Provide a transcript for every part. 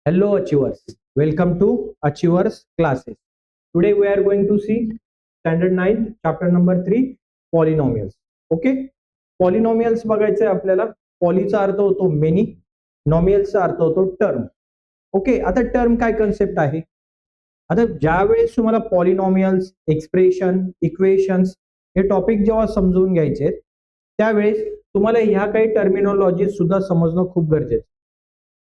Hello achievers, welcome to Achievers classes. Today we are going to see standard 9 chapter number 3 polynomials. Okay, polynomials बघायचे आपल्याला. पॉलीचा अर्थ होतो many, नॉमियलचा अर्थ होतो term. Okay, आता टर्म काय कन्सेप्ट आहे? आता ज्या वेळेस तुम्हाला पॉलिनॉमियल्स, एक्सप्रेशन, इक्वेशन्स हे टॉपिक जेव्हा समजून घ्यायचे त्यावेळेस तुम्हाला ह्या काही टर्मिनॉलॉजी सुद्धा समजणं खूप गरजेचं.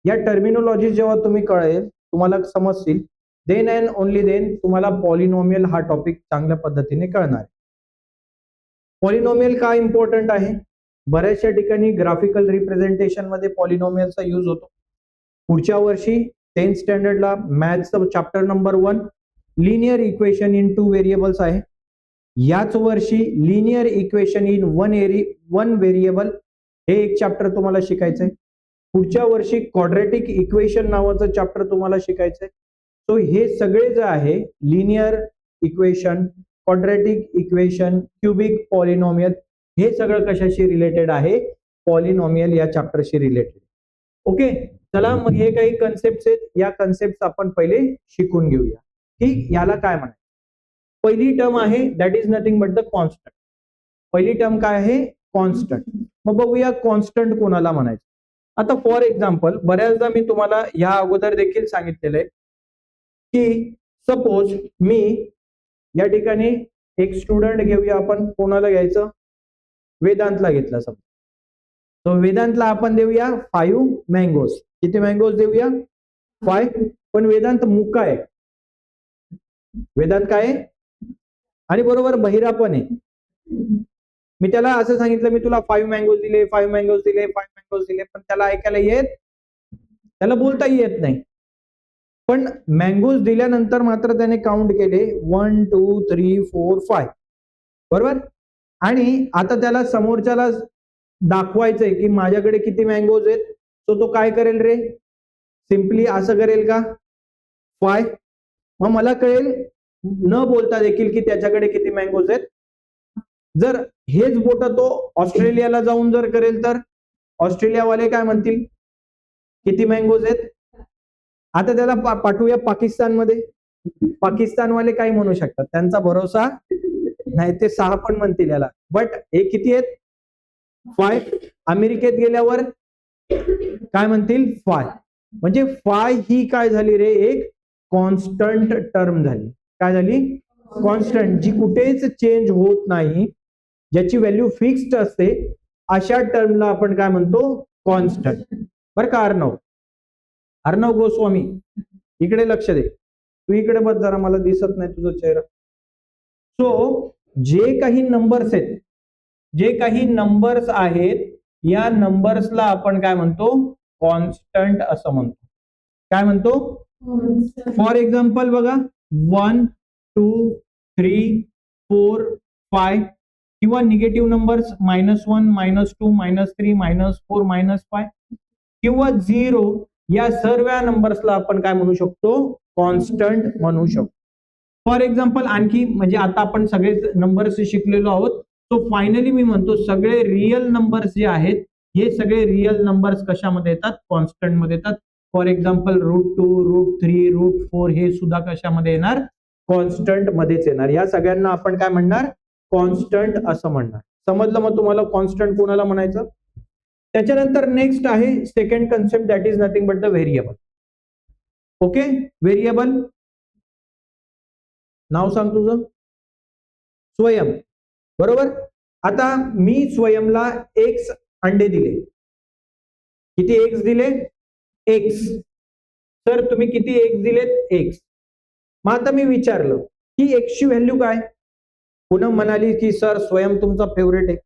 या टर्मिनॉलॉजी जेव्हा तुम्ही कळेल, तुम्हाला समजतील, देन अँड ओनली देन तुम्हाला पॉलिनॉमियल हा टॉपिक चांगल्या पद्धतीने कळणार आहे. पॉलिनॉमियल का इम्पॉर्टंट आहे? बऱ्याचशा ठिकाणी ग्राफिकल रिप्रेझेंटेशन मध्ये पॉलिनॉमियलचा यूज होतो. पुढच्या वर्षी 10th स्टँडर्डला मॅथ्सचं chapter number 1 linear equation in 2 variables आहे. याच वर्षी linear equation in one variable हे एक चॅप्टर तुम्हाला शिकायचं आहे. पुढच्या वर्षी क्वाड्रॅटिक इक्वेशन नावाचं चॅप्टर तुम्हाला शिकायचंय. सो हे सगळे जे आहे linear equation, quadratic equation, cubic polynomial हे सगळं कशाशी रिलेटेड आहे? पॉलिनॉमियल या चॅप्टरशी रिलेटेड. ओके, चला मग हे काही कन्सेप्ट आहेत, या कन्सेप्ट आपण पहिले शिकून घेऊया. ठीक, याला काय म्हणायचं? पहिली टर्म आहे that is nothing but the constant. पहिली टर्म काय आहे? कॉन्स्टंट. मग बघूया कॉन्स्टंट कोणाला म्हणायचं. आता फॉर एक्झाम्पल बऱ्याचदा मी तुम्हाला या अगोदर देखील सांगितलेलं आहे की सपोज मी या ठिकाणी एक स्टुडंट घेऊया, आपण कोणाला घ्यायचं? वेदांतला घेतला समजा. तो वेदांतला आपण देऊया 5 मँगोज. किती मँगोज देऊया? 5. पण वेदांत मुका आहे. वेदांत काय आहे? आणि बरोबर बहिरा पण आहे. मी त्याला असं सांगितलं, मी तुला 5 मँगोज दिले, 5 मँगोज दिले, 5 मँगोज दिले, पण त्याला ऐकायला त्याला बोलताही येत नाही. पण मँगोज दिल्यानंतर मात्र त्याने काउंट केले 1 2 3 4 5. बरोबर. आणि आता त्याला समोरच्याला दाखवायचंय की माझ्याकडे किती मँगोज आहेत. तो काय करेल रे? सिम्पली असं करेल का? 5. मग मला कळेल न बोलता देखील की त्याच्याकडे किती मँगोज आहेत. जर हेच बोट तो ऑस्ट्रेलियाला जाऊन जर करेल तर ऑस्ट्रेलियावाले काय म्हणतील? किती मँगोज आहेत. आता त्याला पाठवूया पाकिस्तानमध्ये. पाकिस्तानवाले काय म्हणू शकतात? त्यांचा भरोसा नाही, ते 6 पण म्हणतील याला. बट हे किती आहेत? 5. अमेरिकेत गेल्यावर काय म्हणतील? 5. म्हणजे 5 ही काय झाली रे? एक कॉन्स्टंट टर्म झाली. काय झाली? कॉन्स्टंट, जी कुठेच चेंज होत नाही, ज्याची व्हॅल्यू फिक्स्ड असते, अशा टर्मला आपण काय म्हणतो? कॉन्स्टंट. बरं का अर्णव गोस्वामी, इकडे लक्ष दे. तू इकडे बघ जरा, मला दिसत नाही तुझा चेहरा. सो जे काही नंबर्स आहेत, या नंबर्सला आपण काय म्हणतो? कॉन्स्टंट असं म्हणतो. काय म्हणतो? फॉर एक्झाम्पल बघा, 1 2 3 4 5 किंवा निगेटिव्ह नंबर्स -1 -2 -3 -4 -5 किंवा 0, या सर्व नंबर्सला आपण काय म्हणू शकतो? कॉन्स्टंट म्हणू शकतो. फॉर एक्झाम्पल आणखी, म्हणजे आता आपण सगळे नंबर्स शिकलेलो आहोत. तो फायनली मी म्हणतो सगळे रिअल नंबर्स जे आहेत, हे सगळे रिअल नंबर्स कशामध्ये येतात? कॉन्स्टंट मध्ये येतात. फॉर एक्झाम्पल √2 √3 √4 हे सुद्धा कशामध्ये येणार? कॉन्स्टंट मध्येच येणार. या सगळ्यांना आपण काय म्हणणार? कॉन्स्टंट असं म्हणणार. समजलं मग तुम्हाला कॉन्स्टंट कोणाला म्हणायचं? त्याच्यानंतर नेक्स्ट आहे second concept, that is nothing but the variable. Okay, variable नाव सांग तुझं? स्वयं. बरोबर. आता मी स्वयंला x अंडे दिले. किती x दिले? x. सर तुम्ही किती x दिलेत? x. मग आता मी विचारलं की x ची व्हॅल्यू काय? पुन्हा म्हणाली की सर स्वयं तुमचा फेवरेट आहे.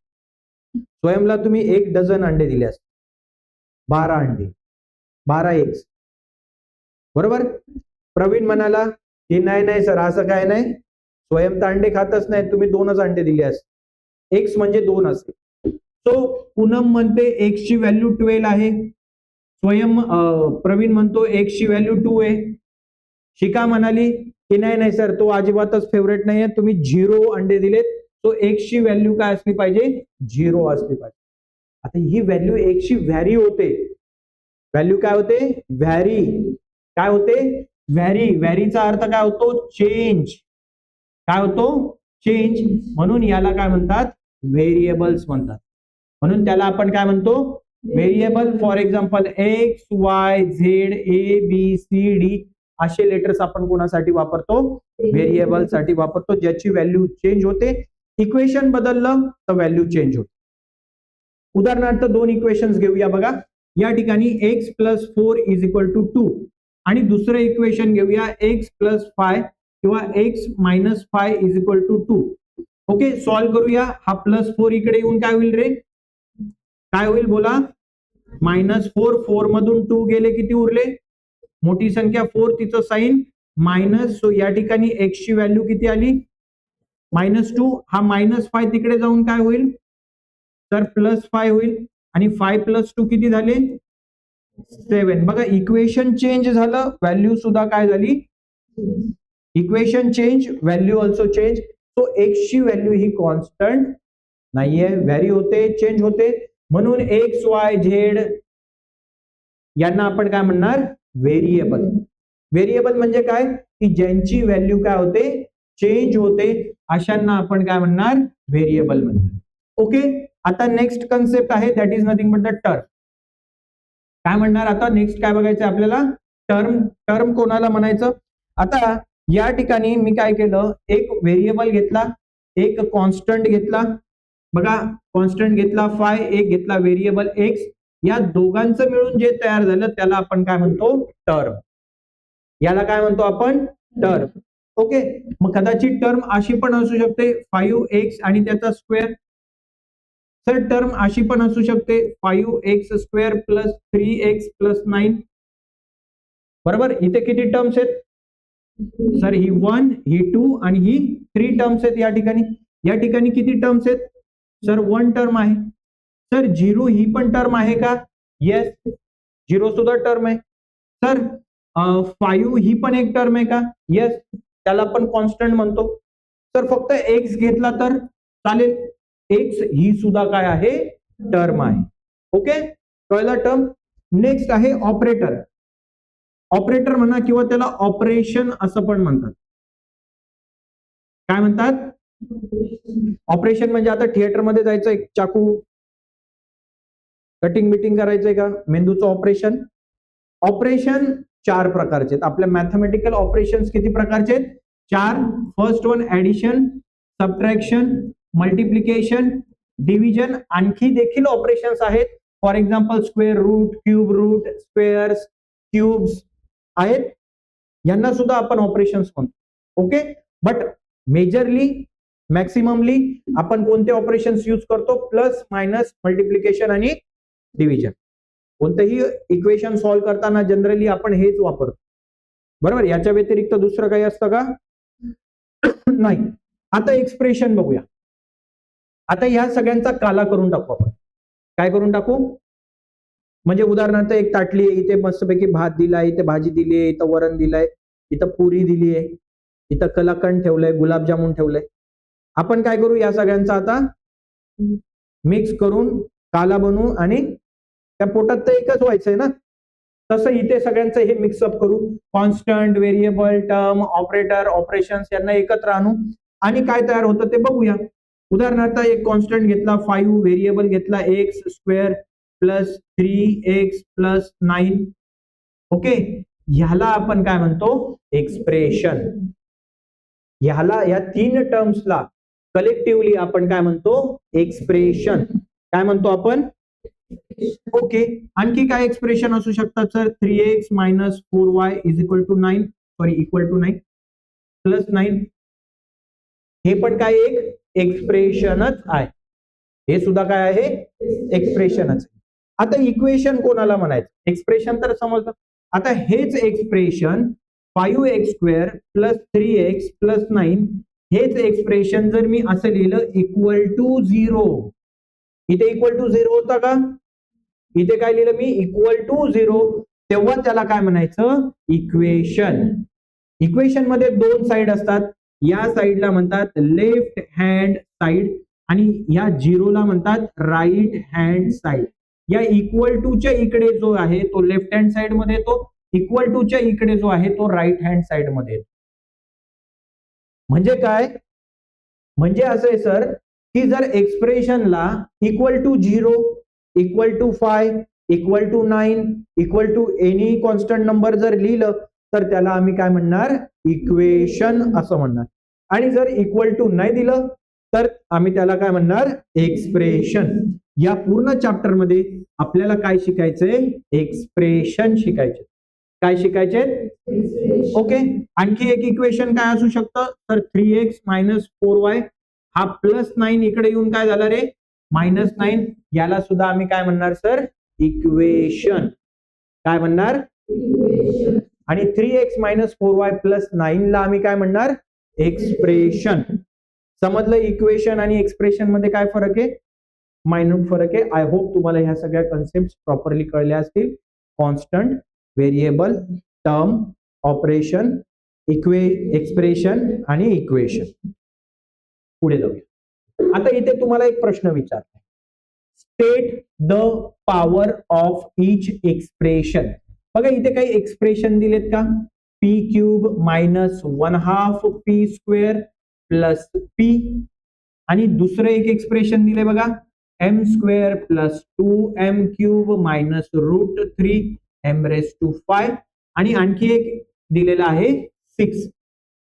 स्वयंला तुम्ही 1 डझन अंडे दिले असते, 12 अंडे, 12x. बरोबर. प्रवीण म्हणाला की नाही सर असं काय नाही, स्वयं तर अंडे खातच नाही, तुम्ही 2च अंडे दिले असते, x म्हणजे 2 असते. सो पूनम म्हणते x ची व्हॅल्यू 12 आहे. प्रवीण म्हणतो x ची व्हॅल्यू 2 आहे. शिका म्हणाली की नाही सर तो अजिबातच फेवरेट नाहीये, तुम्ही 0 अंडे दिलेत. तो x ची व्हॅल्यू काय असली पाहिजे? 0 असली पाहिजे. आता ही व्हॅल्यू x ची व्हॅरी होते. व्हॅल्यू काय होते? व्हॅरी. काय होते? व्हॅरी. व्हॅरीचा अर्थ काय होतो? चेंज. काय होतो? चेंज. म्हणून याला काय म्हणतात? व्हेरिएबल्स म्हणतात. म्हणून त्याला आपण काय म्हणतो? Variable. For example x, y, z, a, b, c, d असे लेटर्स आपण कोणासाठी वापरतो? व्हेरिएबल साठी वापरतो, ज्याची व्हॅल्यू चेंज होते. इक्वेशन बदललं तर व्हॅल्यू चेंज होते. उदाहरणार्थ दोन इक्वेशन्स घेऊया बघा. या ठिकाणी x plus 4 is equal to 2 आणि दुसरं इक्वेशन घेऊया एक्स प्लस 5 किंवा x minus 5 is equal to 2. Okay, solve करूया. हा प्लस 4 इकडे येऊन काय होईल रे? काय होईल बोला? -4. 4 मधून 2 गेले, किती उरले? मोठी संख्या 4, तिचं साइन मायनस. सो या ठिकाणी एक्स ची व्हॅल्यू किती आली? -2. हा -5 तिकडे जाऊन काय होईल? तर +5 होईल. आणि 5 + 2 किती झाले? 7. बघा, इक्वेशन चेंज झालं, व्हॅल्यू सुद्धा काय झाली? Equation change, value also change. So x ची व्हॅल्यू ही कॉन्स्टंट नाहीये, व्हॅरी होते, चेंज होते. म्हणून एक्स, वाय, झेड यांना आपण काय म्हणणार? व्हेरिएबल. व्हेरिएबल म्हणजे काय? की ज्यांची व्हॅल्यू काय होते? चेंज होते, अशांना आपण काय म्हणणार? व्हेरिएबल म्हणणार. ओके, आता नेक्स्ट कन्सेप्ट आहे, that is nothing but the term. काय म्हणणार आता? नेक्स्ट काय बघायचं आपल्याला? टर्म. टर्म कोणाला म्हणायचं? आता या ठिकाणी मी काय केलं? एक व्हेरिएबल घेतला, एक कॉन्स्टंट घेतला. बघा, कॉन्स्टंट घेतला फाय, एक घेतला व्हेरिएबल एक्स. या दोघांचं मिळून जे तयार झालं त्याला आपण काय म्हणतो? टर्म. याला काय म्हणतो आपण? टर्म. ओके, मग कदाचित टर्म अशी पण असू शकते 5x आणि त्याचा स्क्वेअर. सर टर्म अशी पण असू शकते 5x² + 3x + 9. बरोबर. इथे किती टर्म्स आहेत? सर ही 1, ही 2 आणि ही 3 टर्म्स आहेत. या ठिकाणी किती टर्म्स आहेत? सर 1 टर्म आहे. सर 0 ही पण टर्म आहे का? येस, 0 सुद्धा टर्म आहे. सर 5 ही पण एक टर्म आहे का? येस, त्याला आपण कॉन्स्टंट म्हणतो. सर फक्त एक्स घेतला तर चालेल, एक्स ही सुद्धा काय आहे? टर्म आहे. ओके, कळलं टर्म. नेक्स्ट आहे ऑपरेटर. ऑपरेटर म्हणा किंवा त्याला ऑपरेशन असं पण म्हणतात. काय म्हणतात? ऑपरेशन म्हणजे आता थिएटरमध्ये जायचं, एक चाकू कटिंग बिटिंग करायचंय का? मेंदूचं ऑपरेशन. ऑपरेशन 4 प्रकारचे आहेत. आपल्या मॅथमेटिकल ऑपरेशन्स किती प्रकारचे आहेत? 4. First one addition, subtraction, multiplication, division. आणखी देखील ऑपरेशन्स आहेत. For example square root, cube root, squares, cubes आहेत. यांना सुद्धा आपण ऑपरेशन्स म्हणतो. ओके, बट मेजरली, मॅक्सिममली आपण कोणते ऑपरेशन्स यूज करतो? प्लस, मायनस, मल्टिप्लिकेशन आणि डिव्हिजन. कोणतेही इक्वेशन सॉल्व्ह करताना जनरली आपण हेच वापरतो. बरोबर. याच्या व्यतिरिक्त दुसरं काही असतं का? नाही. आता एक्सप्रेशन बघूया. आता ह्या सगळ्यांचा काला करून टाकू आपण. काय करून टाकू? म्हणजे उदाहरणार्थ एक ताटली आहे, इथे मस्तपैकी भात दिलाय, इथे भाजी दिली आहे, इथं वरण दिलंय, इथं पुरी दिली आहे, इथं कलाकंद ठेवलंय, गुलाबजामुन ठेवलंय. आपण काय करू? या सगळ्यांचा आता मिक्स करून काला बनवू आणि त्या पोटात तर एकच व्हायचंय ना. तसं इथे सगळ्यांचं हे मिक्सअप करू. Constant, variable, term, operator, operations यांना एकत्र आणू आणि काय तयार होतं ते बघूया. उदाहरणार्थ एक कॉन्स्टंट घेतला 5, व्हेरिएबल घेतला x² + 3x + 9. ओके, ह्याला आपण काय म्हणतो? एक्सप्रेशन. ह्याला, या 3 टर्म्सला कलेक्टिव्हली आपण काय म्हणतो? एक्सप्रेशन. काय म्हणतो आपण? ओके, आणखी काय एक्सप्रेशन असू शकतात sir? 3x - 4y = 9, sorry equal to 9 + 9. हे पण काय? एक एक्सप्रेशनच आहे. हे सुद्धा काय आहे? एक्सप्रेशनच. आता इक्वेशन कोणाला म्हणायचं? एक्सप्रेशन तर समजलं. आता हेच एक्सप्रेशन 5x² + 3x + 9, हेच एक्सप्रेशन जर मी असं लिहिलं =0, इथे =0 होता का? इथे काय लिहिलं मी? =0, तेव्हा त्याला काय म्हणायचं? इक्वेशन. इक्वेशन मध्ये 2 साइड असतात. या साइडला म्हणतात लेफ्ट हँड साइड आणि या 0ला म्हणतात राईट हँड साइड. या =च्या इकडे जो आहे तो लेफ्ट हँड साइड मध्ये येतो, इक्वल टूच्या इकडे जो आहे तो राईट हँड साइड मध्ये येतो. म्हणजे काय, म्हणजे असं आहे सर की जर एक्सप्रेशनला equal to 0, equal to 5, equal to 9, equal to any constant number जर लिहिलं तर त्याला आम्ही काय म्हणणार, इक्वेशन असं म्हणणार. आणि जर इक्वल टू नाही दिलं तर आम्ही त्याला काय म्हणणार, एक्सप्रेशन. या पूर्ण चॅप्टर मध्ये आपल्याला काय शिकायचंय, एक्सप्रेशन शिकायचे. काय शिकायचे, ओके. आणखी एक इक्वेशन काय असू शकतं तर 3x मायनस 4y हा +9 इकडे येऊन काय झाला रे, -9. याला सुद्धा आम्ही काय म्हणणार सर, इक्वेशन. काय म्हणणार, आणि 3x मायनस 4y प्लस 9 ला आम्ही काय म्हणणार, एक्सप्रेशन. समजलं इक्वेशन आणि एक्सप्रेशन मध्ये काय फरक आहे, मायन्यूट फरक आहे. आय होप तुम्हाला ह्या सगळ्या कन्सेप्ट प्रॉपरली कळल्या असतील. Constant, variable, term, operation, expression आणि इक्वेशन. पुढे जाऊया. आता इथे तुम्हाला एक प्रश्न विचारला, state the power of each expression. बघा इथे काही एक्सप्रेशन दिलेत का, p³ minus 1/2 p² plus p, आणि दुसरं एक एक्सप्रेशन दिले बघा, m² plus 2m³ minus √3 m⁵, आणि आणखी एक दिलेला आहे 6.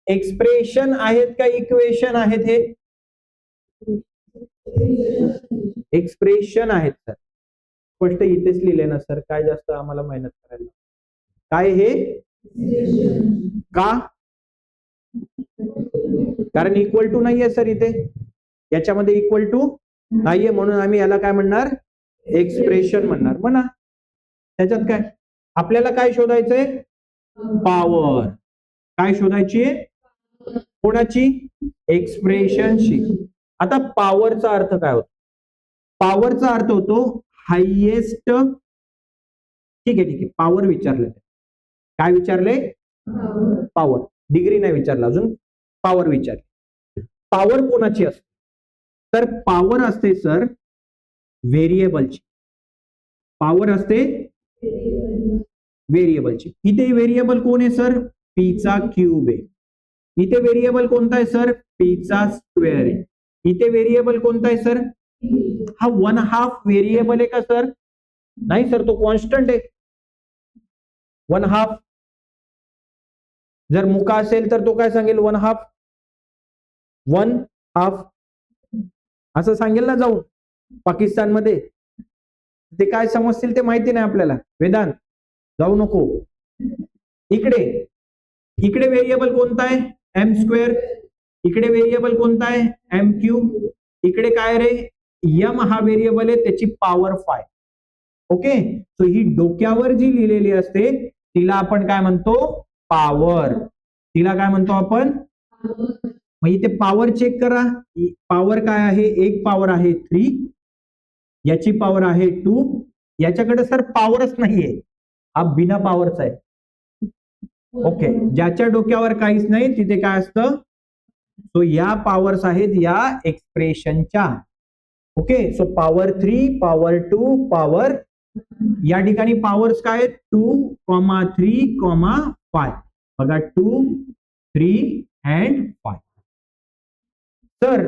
एक्सप्रेशन आहेत का इक्वेशन आहेत, हे एक्सप्रेशन आहेत सर. स्पष्ट इथेच लिहिले ना सर, काय जास्त आम्हाला मेहनत करायला. काय हे, का, कारण इक्वल टू नाहीये सर इथे, याच्यामध्ये इक्वल टू नाहीये म्हणून आम्ही याला काय म्हणणार, एक्सप्रेशन म्हणणार. म्हणा त्याच्यात काय, आपल्याला काय शोधायचंय, पॉवर. काय शोधायची, कोणाची, एक्सप्रेशनची. आता पॉवरचा अर्थ काय होतो, पॉवरचा अर्थ होतो हायएस्ट. ठीक आहे, पॉवर विचारले, काय विचारले, पॉवर. डिग्री नाही विचारला अजून, पॉवर विचारले. पॉवर कोणाची असते तर पॉवर असते सर व्हेरिएबलची. पॉवर असते व्हेरिएबलची. इथे व्हेरिएबल कोण आहे सर, पीचा क्यूब आहे. इथे व्हेरिएबल कोणता आहे सर, पीचा स्क्वेअर आहे. इथे व्हेरिएबल कोणता आहे सर, हा 1/2 व्हेरिएबल आहे का सर, नाही सर, तो कॉन्स्टंट आहे. 1/2 जर मुका असेल तर तो काय सांगेल, 1/2 असं सांगेल ना जाऊन पाकिस्तानमध्ये. ते काय समजतील ते माहिती नाही आपल्याला, वेदांत जाऊ नको. इकडे इकडे व्हेरिएबल कोणता आहे, m². इकडे व्हेरिएबल कोणता आहे, m³. इकडे काय रे, m हा व्हेरिएबल आहे, त्याची पॉवर 5. ओके, सो ही डोक्यावर जी लिहिलेली असते तिला आपण काय म्हणतो, पॉवर. तिला काय म्हणतो आपण, मग इथे पॉवर चेक करा. पॉवर काय आहे, एक पॉवर आहे 3, याची पॉवर आहे 2. याच्याकडे सर पॉवरच नाहीये, हा बिना पॉवरचा आहे. ओके, ज्याच्या डोक्यावर काहीच नाही तिथे काय असतं, सो या पॉवर्स आहेत या एक्सप्रेशनच्या. Okay, so power 3, power 2, power, या ठिकाणी पॉवर्स काय आहेत, 2, 3, 5. बघा 2, 3 and 5. तर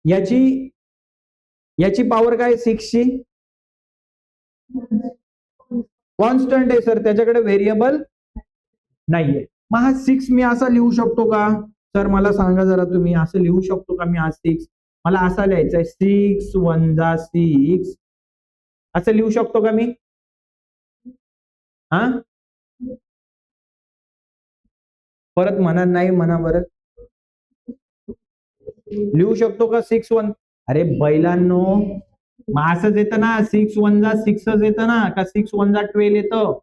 याची पॉवर काय, 6 ची, कॉन्स्टंट आहे सर, त्याच्याकडे व्हेरिएबल नाहीये. मग हा 6 मी असा लिहू शकतो का सर, मला सांगा जरा तुम्ही, असं लिहू शकतो का मी हा 6, मला असा लिहायचा आहे, 6 1 जा 6, असं लिहू शकतो का मी, हा परत म्हणा, नाही म्हणा बरं, लिहू शकतो का 6 1? अरे बैलांनो, मग असंच येतं ना, 6 1 जा 6च येतं ना, का 6 1 जा 12 येतं,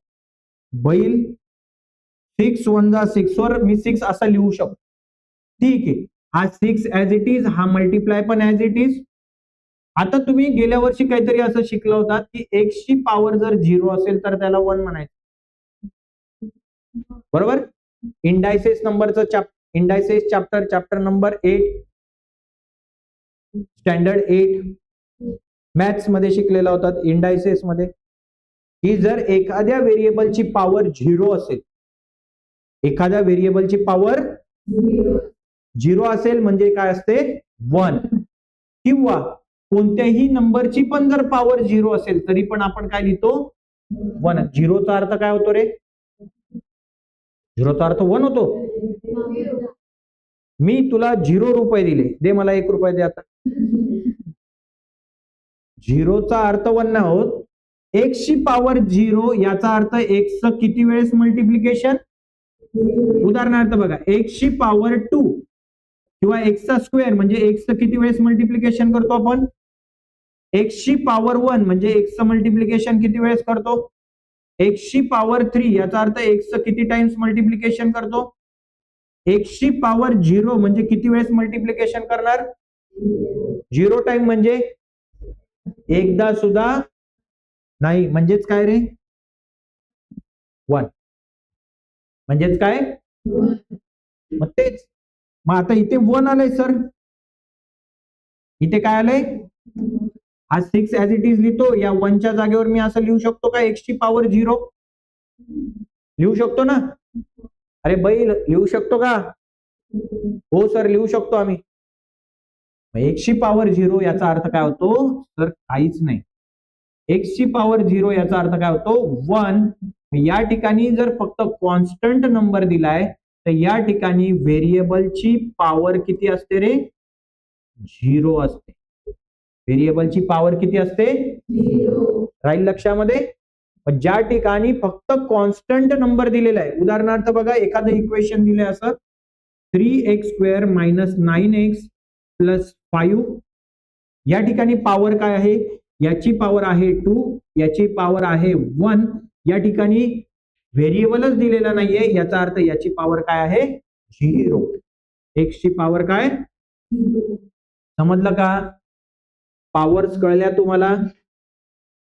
बैल 6 1 जा 6 वर मी 6 असा लिहू शकतो. ठीक आहे, हा 6 ऍज इट इज, हा मल्टिप्लाय पण ऍज इट इज. आता तुम्ही गेल्या वर्षी काहीतरी असं शिकला होता की x ची पॉवर जर 0 असेल तर त्याला 1 म्हणायचं, बरोबर. इंडायसेस नंबरचं indices chapter number 8, standard 8 maths मध्ये शिकलेला होता, इंडायसेस मध्ये. की जर एखाद्या व्हेरिएबलची पॉवर 0 असेल, एखाद्या व्हेरिएबलची पॉवर 0 असेल म्हणजे काय असते 1, किंवा कोणत्याही नंबरची पण जर पॉवर 0 असेल तरी पण आपण काय लिहितो 1. झिरोचा अर्थ काय होतो रे? झिरोचा अर्थ 1 होतो. मी तुला 0 रुपये दिले, दे मला 1 रुपये दे आता. झिरोचा अर्थ 1 नाही होत. एक्स ची पॉवर 0 याचा अर्थ एक्स च किती वेळेस मल्टिप्लिकेशन. उदाहरणार्थ बघा, एक्स ची पॉवर 2 किंवा एक्स चा स्क्वेअर म्हणजे एक्स च किती वेळेस मल्टिप्लिकेशन करतो आपण. एक्स ची पॉवर 1 म्हणजे एक्स च मल्टिप्लिकेशन किती वेळेस करतो. एक्स ची पॉवर 3 याचा अर्थ एक्स च किती टाइम्स मल्टिप्लिकेशन करतो. एक्स ची पॉवर 0 म्हणजे किती वेळेस मल्टिप्लिकेशन करणार. 0 टाइम म्हणजे एकदा सुद्धा नाही. म्हणजेच काय रे 1. म्हणजेच काय मग तेच. मग आता इथे 1 आलंय सर, इथे काय आलंय. हा 6 ऍज इट इज लिहितो. या 1च्या जागेवर मी असं लिहू शकतो का एक्स ची पॉवर 0 लिहू शकतो ना. अरे बैल लिहू शकतो का. हो सर लिहू शकतो आम्ही. एक्स ची पॉवर 0 याचा अर्थ काय होतो तर काहीच नाही. एक्स ची पॉवर 0 याचा अर्थ काय होतो 1. या ठिकाणी जर फक्त कॉन्स्टंट नंबर दिलाय तर या ठिकाणी व्हेरिएबलची पॉवर किती असते रे 0 असते. व्हेरिएबलची पॉवर किती असते 0. राहील लक्षामध्ये. ज्या ठिकाणी फक्त कॉन्स्टंट नंबर दिलेला आहे, उदाहरणार्थ बघा एखादं इक्वेशन दिलंय असं 3x² - 9x + 5. या ठिकाणी पॉवर काय आहे, याची पॉवर आहे 2, याची पॉवर आहे 1. या ठिकाणी व्हेरिएबलच दिलेला नाहीये, याचा अर्थ याची पॉवर काय आहे 0. एक्स ची पॉवर काय. समजलं का. पॉवर्स कळल्या तुम्हाला.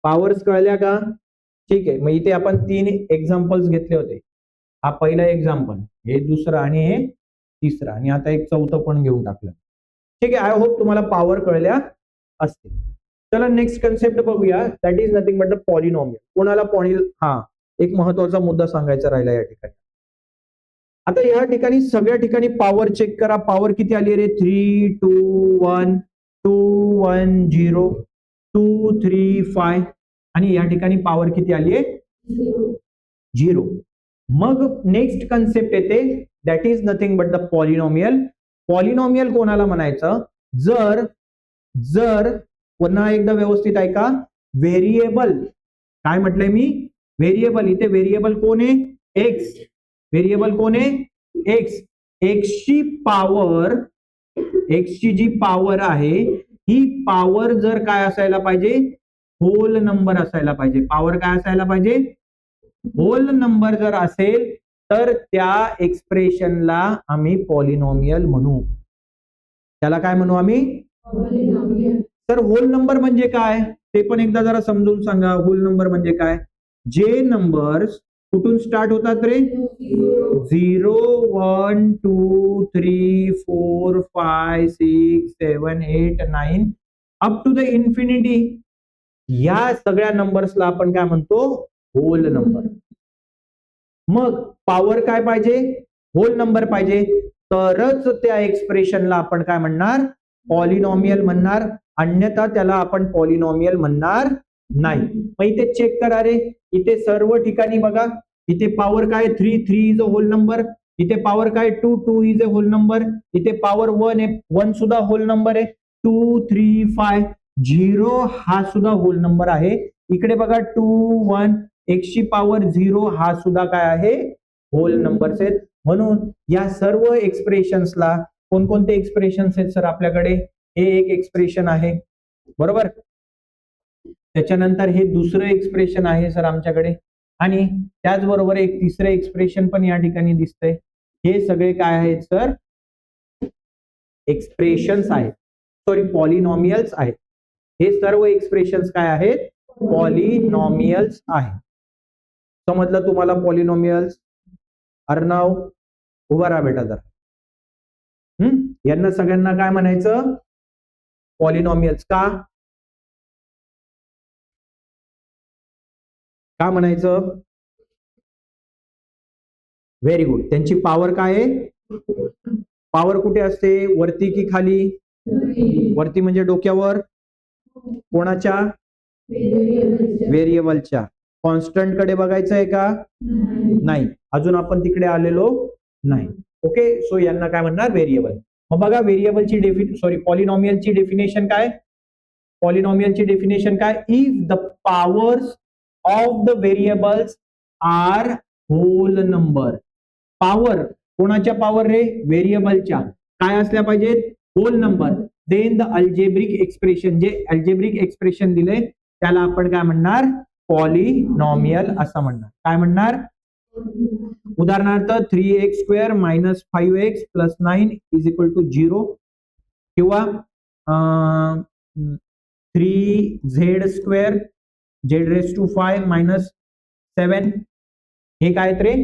पॉवर्स कळल्या का. ठीक आहे. मग इथे आपण 3 एक्झाम्पल्स घेतले होते. हा पहिला एक्झाम्पल, हे दुसरं आणि हे तिसरं, आणि आता एक चौथं पण घेऊन टाकलं. ठीक आहे. आय होप तुम्हाला पॉवर कळल्या असतील. चला नेक्स्ट कन्सेप्ट बघूया. That is nothing but the polynomial. कोणाला हा एक महत्वाचा मुद्दा सांगायचा राहिला या ठिकाणी. आता या ठिकाणी सगळ्या ठिकाणी पॉवर चेक करा. पॉवर किती आली रे 3 2 1 2 1 0 2 3 5. आणि या ठिकाणी पॉवर किती आली आहे 0. मग नेक्स्ट कन्सेप्ट येते that is nothing but the polynomial. Polynomial कोणाला म्हणायचं जर जर पुन्हा एकदा व्यवस्थित ऐका. व्हेरिएबल काय म्हटलंय मी व्हेरिएबल. इथे व्हेरिएबल कोण आहे एक्स. व्हेरिएबल कोण आहे एक्स. एक्सची पॉवर, एक्सची जी पॉवर आहे ही पॉवर जर काय असायला पाहिजे होल नंबर असायला पाहिजे. पॉवर काय असायला पाहिजे होल नंबर जर असेल तर त्या एक्सप्रेशनला आम्ही पॉलिनॉमियल म्हणू. त्याला काय म्हणू आम्ही तर होल नंबर म्हणजे काय ते पण एकदा जरा समजून सांगा. होल नंबर म्हणजे काय. जे नंबर्स कुठून स्टार्ट होतात रे 0 1 2 3 4 5 6 7 8 9 अप टू द इन्फिनिटी. या सगळ्या नंबर्सला आपण काय म्हणतो होल नंबर. मग पॉवर काय पाहिजे होल नंबर पाहिजे तरच त्या एक्सप्रेशनला आपण काय म्हणणार पॉलिनॉमियल म्हणणार. अन्यथा त्याला आपण पॉलिनॉमियल म्हणणार नाही. मग इथे चेक करा रे. इथे सर्व ठिकाणी बघा. इथे पॉवर काय 3 3 इज अ होल नंबर. इथे पॉवर काय 2 2 इज अ होल नंबर. इथे पॉवर 1 आहे 1 सुद्धा होल नंबर आहे. 2 3 5 0 हा सुद्धा होल नंबर आहे. इकडे बघा 2 1 एक्सची पॉवर 0 हा सुद्धा काय आहे होल नंबर्स आहेत. म्हणून या सर्व एक्सप्रेशन्सला कोणकोणते एक्सप्रेशन्स आहेत सर आपल्याकडे. हे एक एक्सप्रेशन आहे बरोबर. त्याच्यानंतर हे दुसरं एक्सप्रेशन आहे सर आमच्याकडे. आणि त्याचबरोबर एक तिसरं एक्सप्रेशन पण या ठिकाणी दिसतंय. हे सगळे काय आहेत सर एक्सप्रेशन्स आहेत. सॉरी पॉलिनॉमियल्स आहेत. हे सर्व एक्सप्रेशन्स काय आहेत पॉलिनॉमियल्स आहेत. समजलं तुम्हाला पॉलिनॉमियल्स. अर्णव उभा राहा बेटा जरा. यांना सगळ्यांना काय म्हणायचं पॉलिनॉमियल्स. का का म्हणायचं? Very good. त्यांची पॉवर काय आहे? पॉवर कुठे असते? वरती की खाली? वरती म्हणजे डोक्यावर. कोणाच्या? व्हेरिएबलच्या. कॉन्स्टंट कडे बघायचं आहे का? नाही, अजून आपण तिकडे आलेलो नाही. ओके, सो यांना काय म्हणणार? व्हेरिएबल. मग बघा व्हेरिएबलची पॉलिनॉमियलची डेफिनेशन काय? पॉलिनॉमियलची डेफिनेशन काय? If the powers of the variables are whole number. Power कोणाच्या पॉवर रे? व्हेरिएबलच्या. काय असल्या पाहिजेत? Whole number. Then the algebraic expression, जे अल्जेब्रिक एक्सप्रेशन दिले त्याला आपण काय म्हणणार? पॉलिनॉमियल असं म्हणणार. काय म्हणणार? उदाहरणार्थ 3x² - 5x + 9 = 0 किंवा 3z² z⁵ - 7. हे काय रे?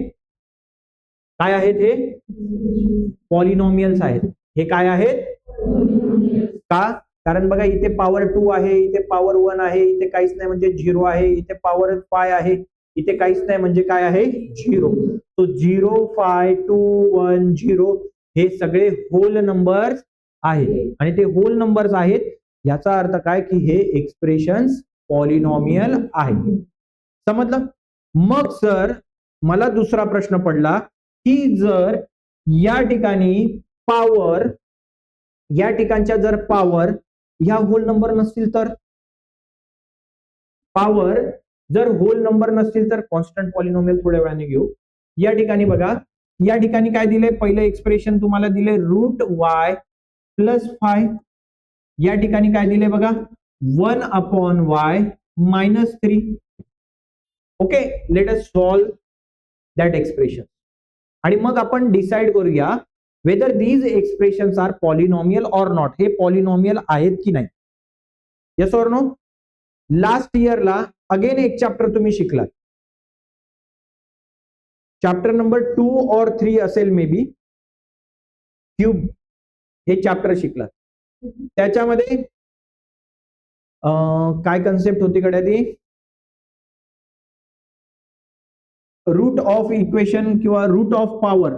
काय आहेत? हे पॉलिनॉमियल्स आहेत. हे काय आहेत? का? कारण बघा इथे पॉवर 2 आहे, इथे पॉवर 1 आहे, इथे काहीच नाही म्हणजे 0 आहे, इथे पॉवर 5 आहे, इथे काहीच नाही म्हणजे काय आहे? 0. तो 0, 5, 2, 1, 0 हे सगळे होल नंबर्स आहेत. आणि ते होल नंबर्स आहेत याचा अर्थ काय? की हे एक्सप्रेशन्स पॉलिनॉमियल आहे. समजलं? मग सर मला दुसरा प्रश्न पडला की जर या ठिकाणी पॉवर, या ठिकाणच्या जर पॉवर ह्या होल नंबर नसतील तर? पॉवर जर होल नंबर नसतील तर कॉन्स्टंट पॉलिनॉमियल थोड्या वेळाने घेऊ. या ठिकाणी बघा, या ठिकाणी काय दिले? पहिलं एक्सप्रेशन तुम्हाला दिले √y + 5. या ठिकाणी काय दिले बघा? 1/y - 3. Okay, let us solve that expression. आणि मग आपण डिसाइड करूया whether these expressions are polynomial or not. हे पॉलिनॉमियल आहेत की नाही? Yes or no? लास्ट इयरला अगेन एक चॅप्टर तुम्ही शिकलात, चॅप्टर नंबर 2 और 3 असेल मे बी, क्यूब हे चॅप्टर शिकलात. त्याच्यामध्ये काय कन्सेप्ट होती कडे? ती रूट ऑफ इक्वेशन किंवा root of power,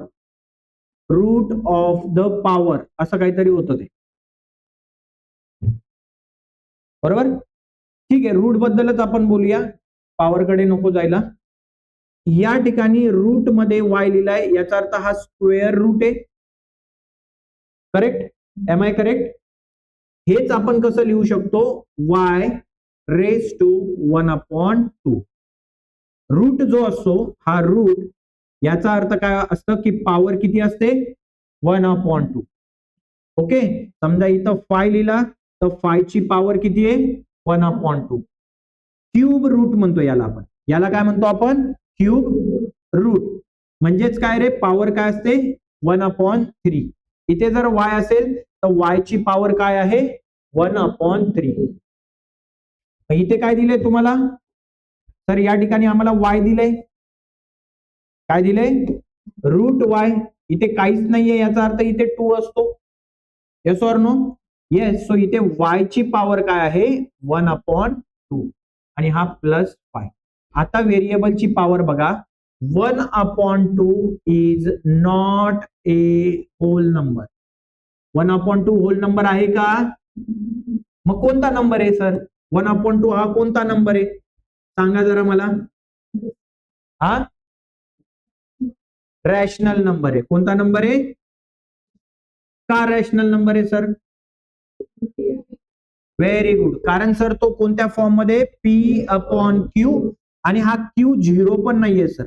root of the power असं काहीतरी होतं ते. बरोबर? ठीक आहे, रूट बद्दलच आपण बोलूया, पॉवर कडे नको जायला. या ठिकाणी रूट मध्ये y लिहिलाय, याचा अर्थ हा स्क्वेअर रूट आहे. करेक्ट? Am I correct? हेच आपण कसं लिहू शकतो? y⁻². रूट जो असतो हा रूट, याचा अर्थ काय असतं की पॉवर किती असते? 1/2. ओके, समजा इथं 5 लिहिला तर 5 ची पॉवर किती आहे? 1/2. क्यूब रूट म्हणतो याला आपण. याला काय म्हणतो आपण? Cube root. म्हणजेच काय रे? पॉवर काय असते? 1/3. इथे जर y असेल तर y ची पॉवर काय आहे? 1/3. इथे काय दिलंय तुम्हाला? तर या ठिकाणी आम्हाला y दिलंय. काय दिलंय? √y. इथे काहीच नाहीये, याचा अर्थ इथे 2 असतो. Yes or no? Yes. So इथे y ची पॉवर काय आहे? 1/2 आणि हा +5. आता व्हेरिएबलची पॉवर बघा, 1/2 is not a whole number. 1/2 whole number आहे का? मग कोणता नंबर आहे सर? 1/2 हा कोणता नंबर आहे? सांगा जरा मला. हा रॅशनल नंबर आहे. कोणता नंबर आहे? का रॅशनल नंबर आहे सर? Very good. कारण सर तो कोणत्या फॉर्म मध्ये? P/Q. आणि हा Q 0 पण नाहीये सर.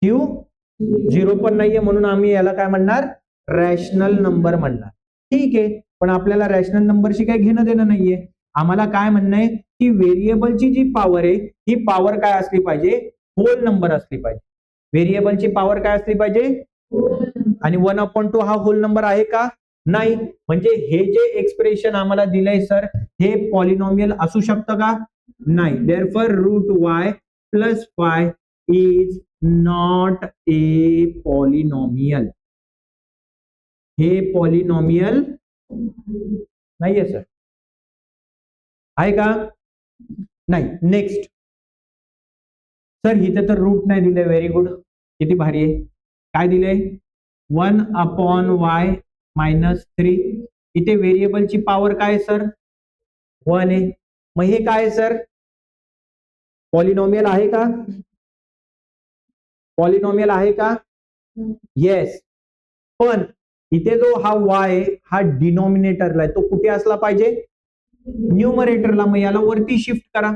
Q 0 पण नाहीये, म्हणून आम्ही याला काय म्हणणार? रॅशनल नंबर म्हणणार. ठीक आहे, पण आपल्याला रॅशनल नंबरशी काही घेणं देणं नाहीये. आम्हाला काय म्हणणं आहे की व्हेरिएबलची जी पॉवर आहे ही पॉवर काय असली पाहिजे? होल नंबर असली पाहिजे. व्हेरिएबलची पॉवर काय असली पाहिजे? आणि 1/2 हा होल नंबर आहे का? नाही. म्हणजे हे जे एक्सप्रेशन आम्हाला दिलंय सर, हे पॉलिनॉमियल असू शकतं का? नाही. Therefore √y + 5 is not A polynomial. हे पॉलिनॉमियल नाहीये सर. आहे का? नाही. नेक्स्ट सर इथे तर रूट नाही दिले. व्हेरी गुड, किती भारी आहे. काय दिले? 1/y -3. इथे व्हेरिएबलची पॉवर काय सर? 1 आहे. मग हे काय सर? पॉलिनॉमियल आहे का? पॉलिनॉमियल आहे का? येस. पण इथे जो हा y हा डिनॉमिनेटरला आहे, तो कुठे असला पाहिजे? न्यूमरेटरला. मग याला वरती शिफ्ट करा.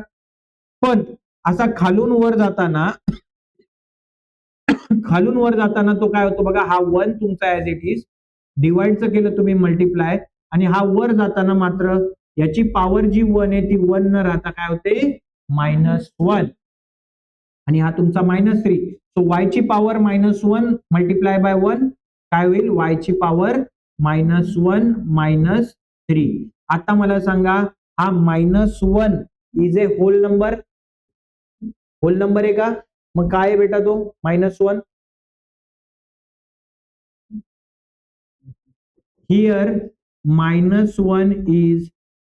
पण असा खालून वर जाताना तो काय होतो बघा, हा 1 तुमचा ऍज इट इज, डिवाइडचं केलं तुम्ही मल्टिप्लाय, आणि हा वर जाताना मात्र याची पॉवर जी 1 आहे ती 1 न राहता काय होते? -1. आणि हा तुमचा -3. सो y ची पॉवर -1 मल्टिप्लाय बाय 1 काय होईल? y ची पॉवर -1 -3. आता मला सांगा, हा -1 is a whole number? Whole number आहे का? मग काय आहे बेटा तो -1? Here -1 is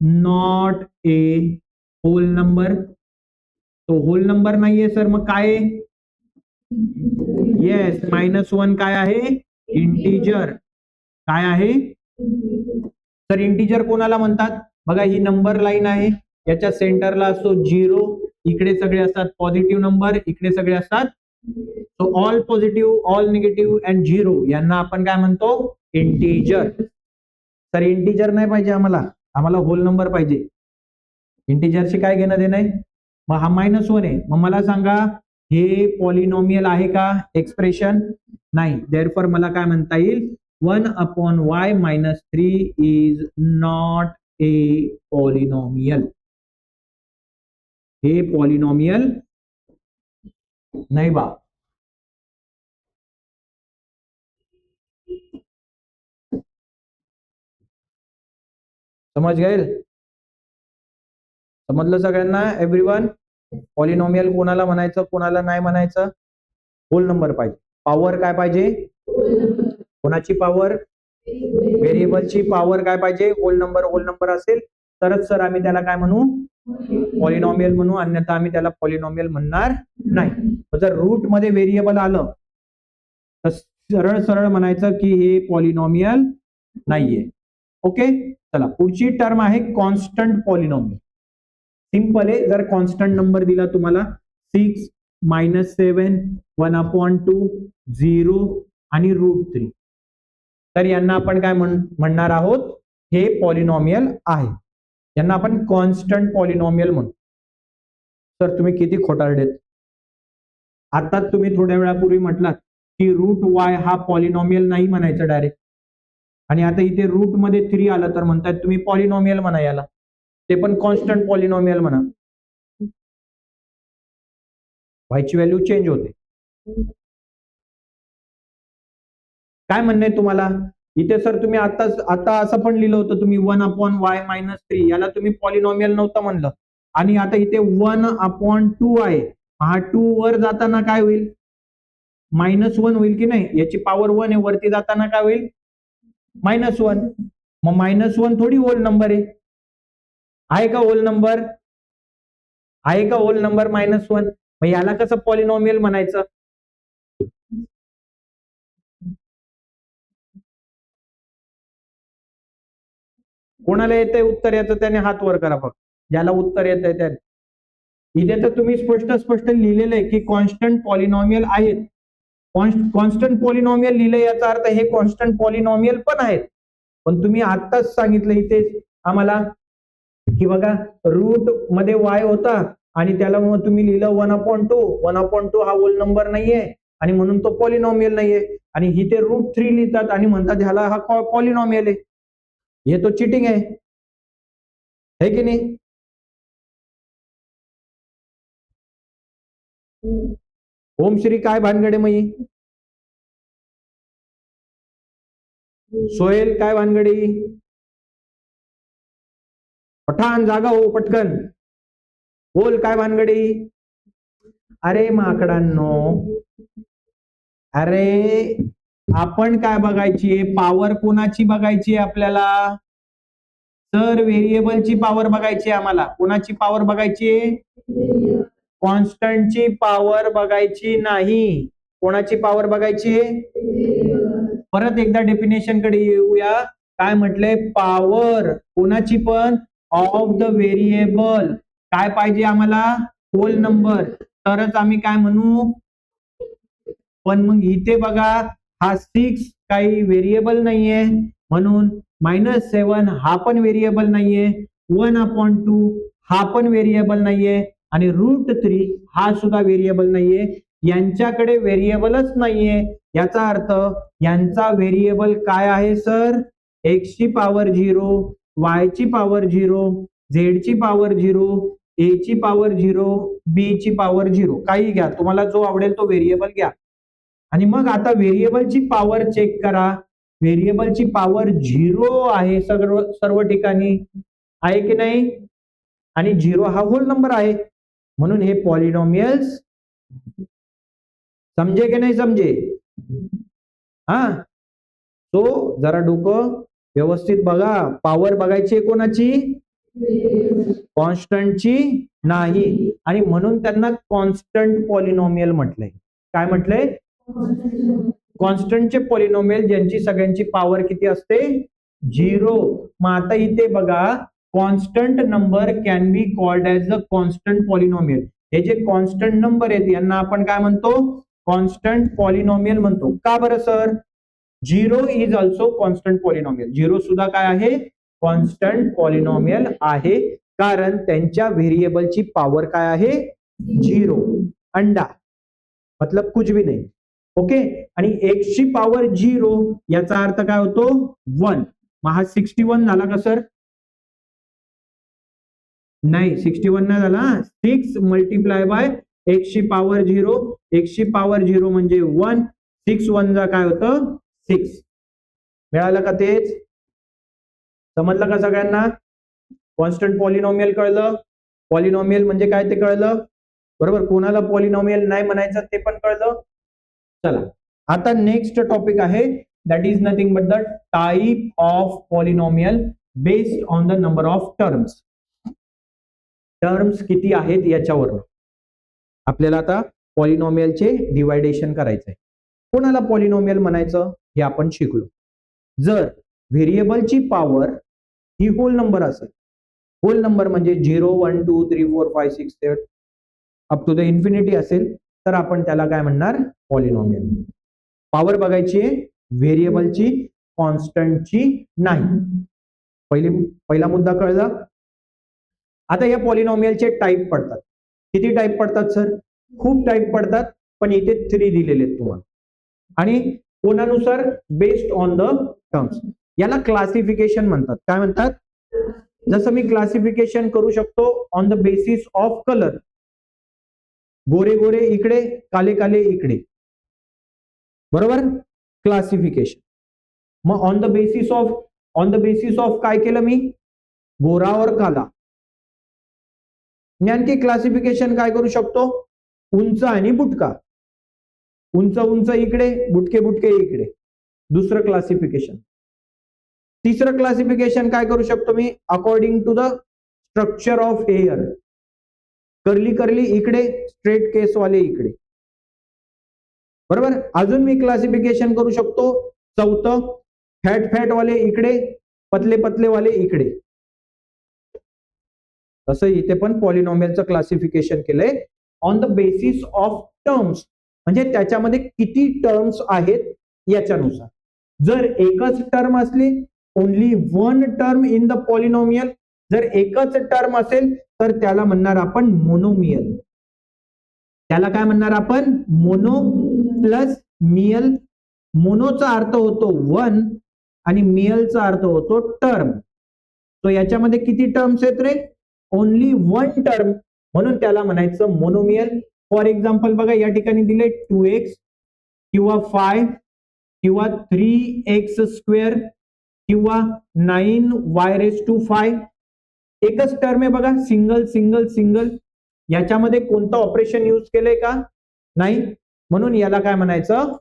not a whole number. तो होल नंबर नाहीये सर. मग काय आहे? येस, -1 काय आहे? इंटिजर. काय आहे? तर इंटिजर कोणाला म्हणतात? बघा, ही नंबर लाईन आहे, याच्या सेंटरला असतो 0, इकडे सगळे असतात पॉझिटिव्ह नंबर, इकडे सगळे असतात so all positive, all negative and 0, यांना आपण काय म्हणतो? इंटिजर. तर इंटिजर नाही पाहिजे आम्हाला होल नंबर पाहिजे. इंटिजरशी काय घेणं देणं आहे? मग हा -1 आहे. मग मला सांगा, हे पॉलिनॉमियल आहे का एक्सप्रेशन? नाही. देअरफॉर मला काय म्हणता येईल? 1/y -3 is not A polynomial. हे पॉलिनॉमियल नाही बा. समज गए? समजलं सगळ्यांना? एव्हरीवन, पॉलिनॉमियल कोणाला म्हणायचं, कोणाला नाही म्हणायचं? होल नंबर पाहिजे. पॉवर काय पाहिजे? कोणाची पॉवर? व्हेरिएबलची पॉवर काय पाहिजे? होल नंबर असेल तरच सर आम्ही त्याला काय म्हणू? पॉलिनॉमियल म्हणू, अन्यथा आम्ही त्याला पॉलिनॉमियल म्हणणार नाही. जर रूट मध्ये व्हेरिएबल आलं तर सरळ सरळ म्हणायचं की हे पॉलिनॉमियल नाहीये. ओके, चला पुढची टर्म आहे कॉन्स्टंट पॉलिनॉमियल. सिंपल आहे. जर कॉन्स्टंट नंबर दिला तुम्हाला 6 -7 1/2 0 आणि √3, तर यांना आपण काय म्हणणार आहोत? हे पॉलिनॉमियल आहे. यांना आपण कॉन्स्टंट पॉलिनॉमियल म्हणू. सर तुम्ही किती खोटारडेत. आता तुम्ही थोड्या वेळापूर्वी म्हटलात की √y हा पॉलिनॉमियल नाही म्हणायचं डायरेक्ट, आणि आता इथे रूट मध्ये 3 आलं तर म्हणतात तुम्ही पॉलिनॉमियल म्हणा याला, ते पण कॉन्स्टंट पॉलिनॉमियल म्हणा. वायची व्हॅल्यू चेंज होते. काय म्हणणं आहे तुम्हाला? इथे सर तुम्ही आता असं पण लिहिलं होतं तुम्ही 1/y -3, याला तुम्ही पॉलिनॉमियल नव्हतं म्हणलं, आणि आता इथे 1/2 आहे. हा 2 वर जाताना काय होईल? -1 होईल की नाही? याची पॉवर 1 आहे, वरती जाताना काय होईल? -1. मग -1 थोडी होल नंबर आहे का? होल नंबर आहे का? Whole number -1. मग याला कसं पॉलिनॉमियल म्हणायचं? कोणाला येतंय उत्तर याचं त्याने हात वर करा फक्त, ज्याला उत्तर येतंय त्याने. इथे तर तुम्ही स्पष्ट लिहिलेलं आहे की कॉन्स्टंट पॉलिनॉमियल आहेत. कॉन्स्टंट पॉलिनॉमियल लिहिले याचा अर्थ हे कॉन्स्टंट पॉलिनॉमियल पण आहेत. पण तुम्ही आत्ताच सांगितलं इथे आम्हाला की बघा, रूट मध्ये y होता आणि त्याला मग तुम्ही लिहिलं 1/2. 1/2 हा होल नंबर नाहीये आणि म्हणून तो पॉलिनॉमियल नाहीये, आणि इथे √3 लिहितात आणि म्हणतात ह्याला हा पॉलिनॉमियल आहे. हे तो चिटिंग आहे की नाही? ओम श्री काय भानगडे मई? सोहेल काय भानगडी? पठाण जागा हो पटकन, बोल काय भानगडी? अरे माकडांनो, अरे आपण काय बघायची? पॉवर कोणाची बघायची आपल्याला? तर व्हेरिएबलची पॉवर बघायची आम्हाला. कोणाची पॉवर बघायची? कॉन्स्टंटची पॉवर बघायची नाही. कोणाची पॉवर बघायची? परत एकदा डेफिनेशन कडे येऊया. काय म्हटलंय? पॉवर कोणाची पण? Of the variable. काय पाहिजे आम्हाला? होल नंबर, तरच आम्ही काय म्हणू. पण मग इथे बघा हा 6 काही व्हेरिएबल नाहीये, म्हणून -7 हा पण व्हेरिएबल नाहीये, 1/2 हा पण व्हेरिएबल नाहीये, आणि √3 हा सुद्धा व्हेरिएबल नाहीये. यांच्याकडे व्हेरिएबलच नाहीये. याचा अर्थ यांचा व्हेरिएबल काय आहे सर? x ची पॉवर 0, y ची पॉवर 0, z ची पॉवर 0, a ची पॉवर 0, b ची पॉवर 0. काही घ्या, तुम्हाला जो आवडेल तो व्हेरिएबल घ्या. आणि मग आता व्हेरिएबलची पॉवर चेक करा. व्हेरिएबलची पॉवर 0 आहे सर्व ठिकाणी, आहे की नाही? आणि 0 हा होल नंबर आहे, म्हणून हे पॉलिनॉमियल्स. समजे की नाही समजे? हा, तो जरा डोकं व्यवस्थित बघा. पॉवर बघायची कोणाची? कॉन्स्टंटची नाही. आणि म्हणून त्यांना कॉन्स्टंट पॉलिनॉमियल म्हटलंय. काय म्हटलंय? कॉन्स्टंटचे पॉलिनॉमियल ज्यांची सगळ्यांची पॉवर किती असते? 0. मग आता इथे बघा, constant number can be called as the constant polynomial. हे जे कॉन्स्टंट नंबर आहेत यांना आपण काय म्हणतो? कॉन्स्टंट पॉलिनॉमियल म्हणतो. का बरं sir? 0 is also constant polynomial. 0 सुद्धा काय आहे? कॉन्स्टंट पॉलिनॉमियल आहे, कारण त्यांच्या व्हेरिएबलची पॉवर काय आहे? 0. अंडा मतलब कुछ भी नाही. ओके. आणि x ची पॉवर 0 याचा अर्थ काय होतो? 1. मग हा 61 झाला का सर? नाही, 61 नाही झाला. 6 मल्टिप्लाय बाय x ची पॉवर 0. x ची पॉवर 0 म्हणजे 1. 6 1 जा काय होतं? 6. मिळालं का? तेच समजलं का सगळ्यांना? कॉन्स्टंट पॉलिनॉमियल कळलं. पॉलिनॉमियल म्हणजे काय ते कळलं, बरोबर. कोणाला पॉलिनॉमियल नाही म्हणायचं ते पण कळलं. चला, आता नेक्स्ट टॉपिक आहे, that is nothing but the type of polynomial based on the number of terms. Terms किती आहेत याच्यावर आपल्याला आता पॉलिनॉमियलचे डिवायडेशन करायचंय. कोणाला पॉलिनॉमियल म्हणायचं हे आपण शिकलो. जर व्हेरिएबलची पॉवर ही होल नंबर असेल, होल नंबर म्हणजे 0 1 2 3 4 5 6 7 अप टू द इन्फिनिटी असेल, तर आपण त्याला काय म्हणणार? पॉलिनॉमियल. पॉवर बघायची आहे व्हेरिएबलची, कॉन्स्टंटची नाही. पहिला मुद्दा कळला. आता या पॉलिनॉमियलचे टाइप पडतात. किती टाइप पडतात सर? खूप टाइप पडतात, पण इथे 3 दिलेले आहेत तुम्हाला. आणि कोणानुसार? Based on the terms. याला क्लासिफिकेशन म्हणतात. काय म्हणतात? जसं मी क्लासिफिकेशन करू शकतो on the basis of colour. गोरे गोरे इकडे, काले काले इकडे, बरोबर. क्लासिफिकेशन. मग ऑन द बेसिस ऑफ काय केलं मी? गोरा और काला. आणखी क्लासिफिकेशन काय करू शकतो? उंच आणि बुटका. उंच उंच इकडे, बुटके बुटके इकडे. दुसरं क्लासिफिकेशन. तिसरं क्लासिफिकेशन काय करू शकतो मी? According to the structure of hair. Curly curly इकडे, स्ट्रेट केस वाले इकडे, बरोबर. अजून मी क्लासिफिकेशन करू शकतो. चौथं, फॅट फॅट वाले इकडे, पतले पतले वाले इकडे. तसं इथे पण पॉलिनॉमियलचं क्लासिफिकेशन केलंय on the basis of terms, म्हणजे त्याच्यामध्ये किती टर्म्स आहेत याच्यानुसार. जर एकच टर्म असली, only one term in the polynomial, जर एकच टर्म असेल तर त्याला म्हणणार आपण मोनोमियल. त्याला काय म्हणणार आपण? Mono plus मियल. मोनोचा अर्थ होतो 1 आणि मियलचा अर्थ होतो टर्म. तो याच्यामध्ये किती टर्म्स आहेत रे? ओनली 1 टर्म, म्हणून त्याला म्हणायचं मोनोमियल. फॉर एक्झाम्पल बघा, या ठिकाणी दिले 2x किंवा 5 किंवा 3x² किंवा 9y⁵. एकच टर्म आहे बघा, सिंगल सिंगल सिंगल. याच्यामध्ये कोणतं ऑपरेशन यूज केलंय का? नाही, म्हणून याला काय म्हणायचं?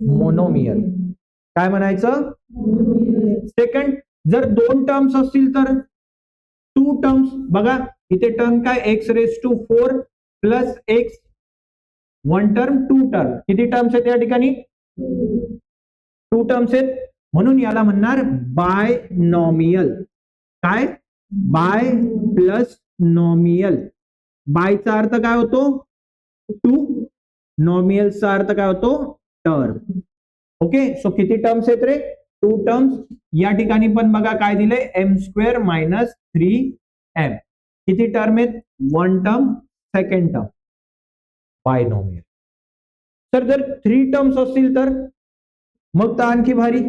मोनोमियल. काय म्हणायचं? सेकंड, जर 2 टर्म्स असतील तर 2 टर्म्स. बघा इथे टर्म काय? x⁴ plus x, one term two term. किती टर्म्स आहेत या ठिकाणी? टू टर्म्स आहेत, म्हणून याला म्हणणार बायनॉमियल. काय? Bi plus nomial. बायचा अर्थ काय होतो? टू. नॉमियलचा अर्थ काय होतो? टर्म. ओके, सो किती टर्म्स आहेत रे? To terms. या ठिकाणी पण बघा काय दिलंय, एम स्क्वेअर मायनस 3m. किती टर्म आहेत? One term, second term. Binomial. तर जर 3 टर्म्स असतील तर मग तर आणखी भारी.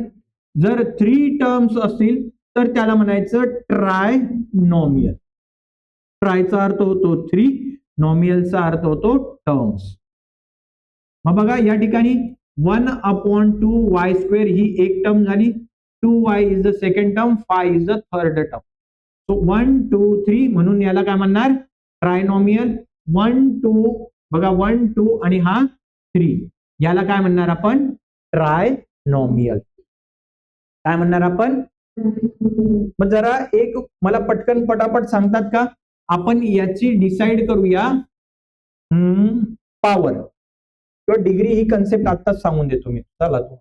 जर 3 टर्म्स असतील तर त्याला म्हणायचं ट्रायनॉमियल. ट्रायचा अर्थ होतो 3, नॉमियलचा अर्थ होतो टर्म्स. मग बघा या ठिकाणी 1/2y² ही एक टर्म झाली, 2y is the second term, 5 is the third term. So 1 2 3 म्हणून याला काय म्हणणार? ट्रायनॉमियल. 1 2 बघा 1 2 आणि हा 3, याला काय म्हणणार आपण? ट्रायनॉमियल. काय म्हणणार आपण? मग जरा एक मला पटकन पटापट सांगतात का? आपण याची डिसाइड करूया पॉवर किंवा डिग्री. ही कन्सेप्ट आत्ताच सांगून देतो मी. चला, तो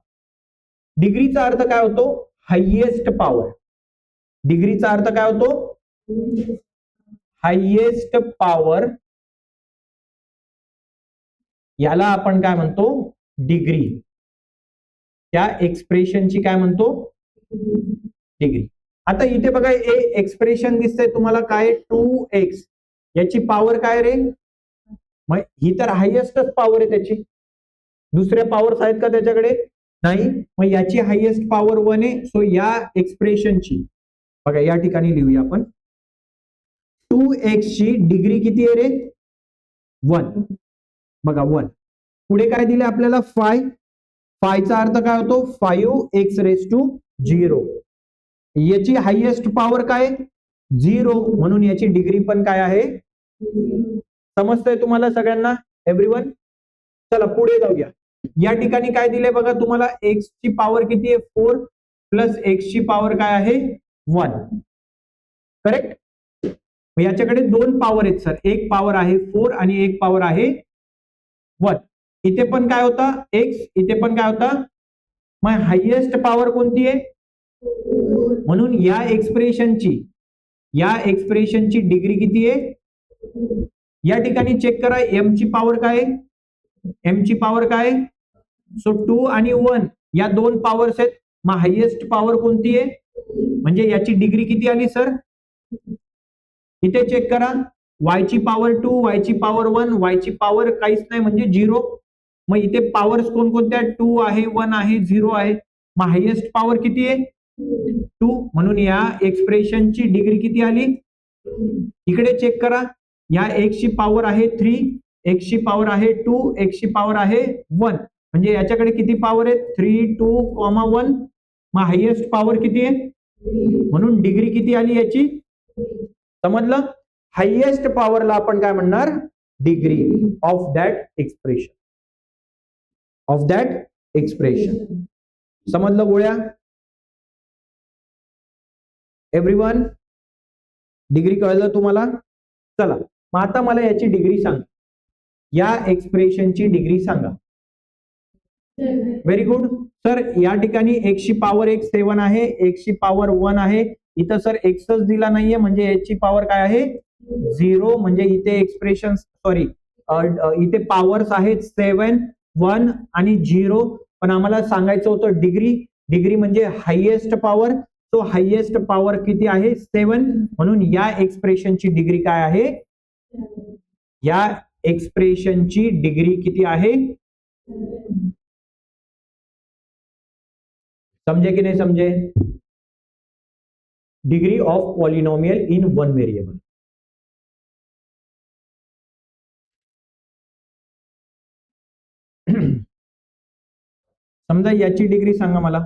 डिग्रीचा अर्थ काय होतो? Highest power. डिग्रीचा अर्थ काय होतो? Highest power. याला आपण काय म्हणतो? डिग्री. त्या एक्सप्रेशनची काय म्हणतो? डिग्री. आता इथे बघा एक्सप्रेशन दिसतंय तुम्हाला काय? 2x. याची पॉवर काय रे? मग ही तर हायएस्टच पॉवर आहे त्याची. दुसऱ्या पॉवर्स आहेत का त्याच्याकडे? नाही. मग याची हायएस्ट पॉवर 1 आहे. सो या एक्सप्रेशनची बघा या ठिकाणी लिहूया आपण. 2x ची डिग्री किती आहे रे? 1. बघा 1. पुढे काय दिले आपल्याला? 5. 5 चा अर्थ काय होतो? 5x⁻0. याची हायएस्ट पॉवर काय? 0. म्हणून याची डिग्री पण काय आहे? समजतंय तुम्हाला सगळ्यांना? एव्हरीवन. चला पुढे जाऊया. या ठिकाणी काय दिले बघा तुम्हाला? x ची पॉवर किती आहे? 4 प्लस x ची पॉवर काय आहे? 1. करेक्ट. याच्याकडे 2 पॉवर आहेत सर. एक पॉवर आहे 4 आणि एक पॉवर आहे 1. इथे पण काय होता? x. इथे पण काय होता? मग हायएस्ट पॉवर कोणती आहे? म्हणून या एक्सप्रेशनची डिग्री किती आहे? या ठिकाणी चेक करा. m ची पॉवर काय? m ची पॉवर काय? सो 2 आणि 1 या 2 पॉवर्स आहेत. मग हायएस्ट पॉवर कोणती आहे? म्हणजे याची डिग्री किती आली सर? इथे चेक करा. y ची पॉवर 2, y ची पॉवर 1, y ची पॉवर काहीच नाही म्हणजे 0. मग इथे पॉवर्स कोणकोणत्या? 2 आहे, 1 आहे, 0 आहे. मग हायएस्ट पॉवर किती आहे? 2. म्हणून या एक्सप्रेशनची डिग्री किती आली? इकडे चेक करा. या x ची पॉवर आहे 3, x ची पॉवर आहे 2, x ची पॉवर आहे 1. म्हणजे याच्याकडे किती पॉवर आहे? 3 2 1. मग हायएस्ट पॉवर किती आहे? म्हणून डिग्री किती आली याची? समजलं? हायएस्ट पॉवरला आपण काय म्हणणार? Degree of that expression. Of that expression. समजलं गोळ्या? एव्हरीवन. डिग्री कळलं तुम्हाला? चला मग आता मला याची डिग्री सांगा. या एक्सप्रेशनची डिग्री सांगा. Very good sir. या ठिकाणी x ची पॉवर 7 आहे, x ची पॉवर 1 आहे. इथं सर एक्सच दिला नाहीये म्हणजे याची पॉवर काय आहे? 0. म्हणजे इथे एक्सप्रेशन सॉरी इथे पॉवर्स आहेत 7, 1 आणि 0. पण आम्हाला सांगायचं होतं डिग्री. डिग्री म्हणजे हायएस्ट पॉवर. तो हायएस्ट पॉवर किती आहे? 7. म्हणून या एक्सप्रेशनची डिग्री काय आहे? या एक्सप्रेशनची डिग्री किती आहे? समझे की नहीं समझे? Degree of polynomial in one variable. समजा याची डिग्री सांगा मला.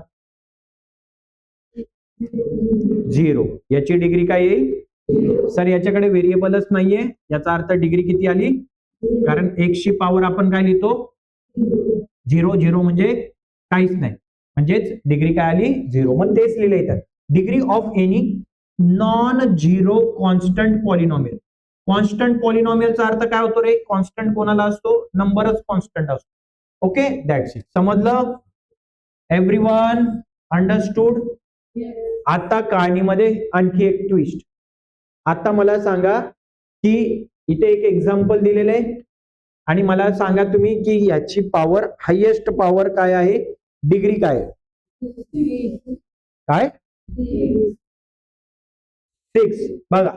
0. याची डिग्री काय येईल? सर याच्याकडे व्हेरिएबलच नाहीये. याचा अर्थ डिग्री किती आली? कारण x ची पॉवर आपण काय लिहितो? 0. 0 म्हणजे काहीच नाही. म्हणजेच डिग्री काय आली? 0. मग तेच लिहिलं इथं. Degree of any non zero constant polynomial. Constant पॉलिनॉमियलचा अर्थ काय होतो रे? कॉन्स्टंट कोणाला असतो? नंबरच कॉन्स्टंट असतो. Okay, that's it. समजलं? Everyone understood? आता कहाणीमध्ये आणखी एक ट्विस्ट. आता मला सांगा की इथे एक एक्झाम्पल दिलेलं आहे आणि मला सांगा तुम्ही की याची पॉवर, हायेस्ट पॉवर काय आहे, डिग्री काय आहे? काय? 6. बघा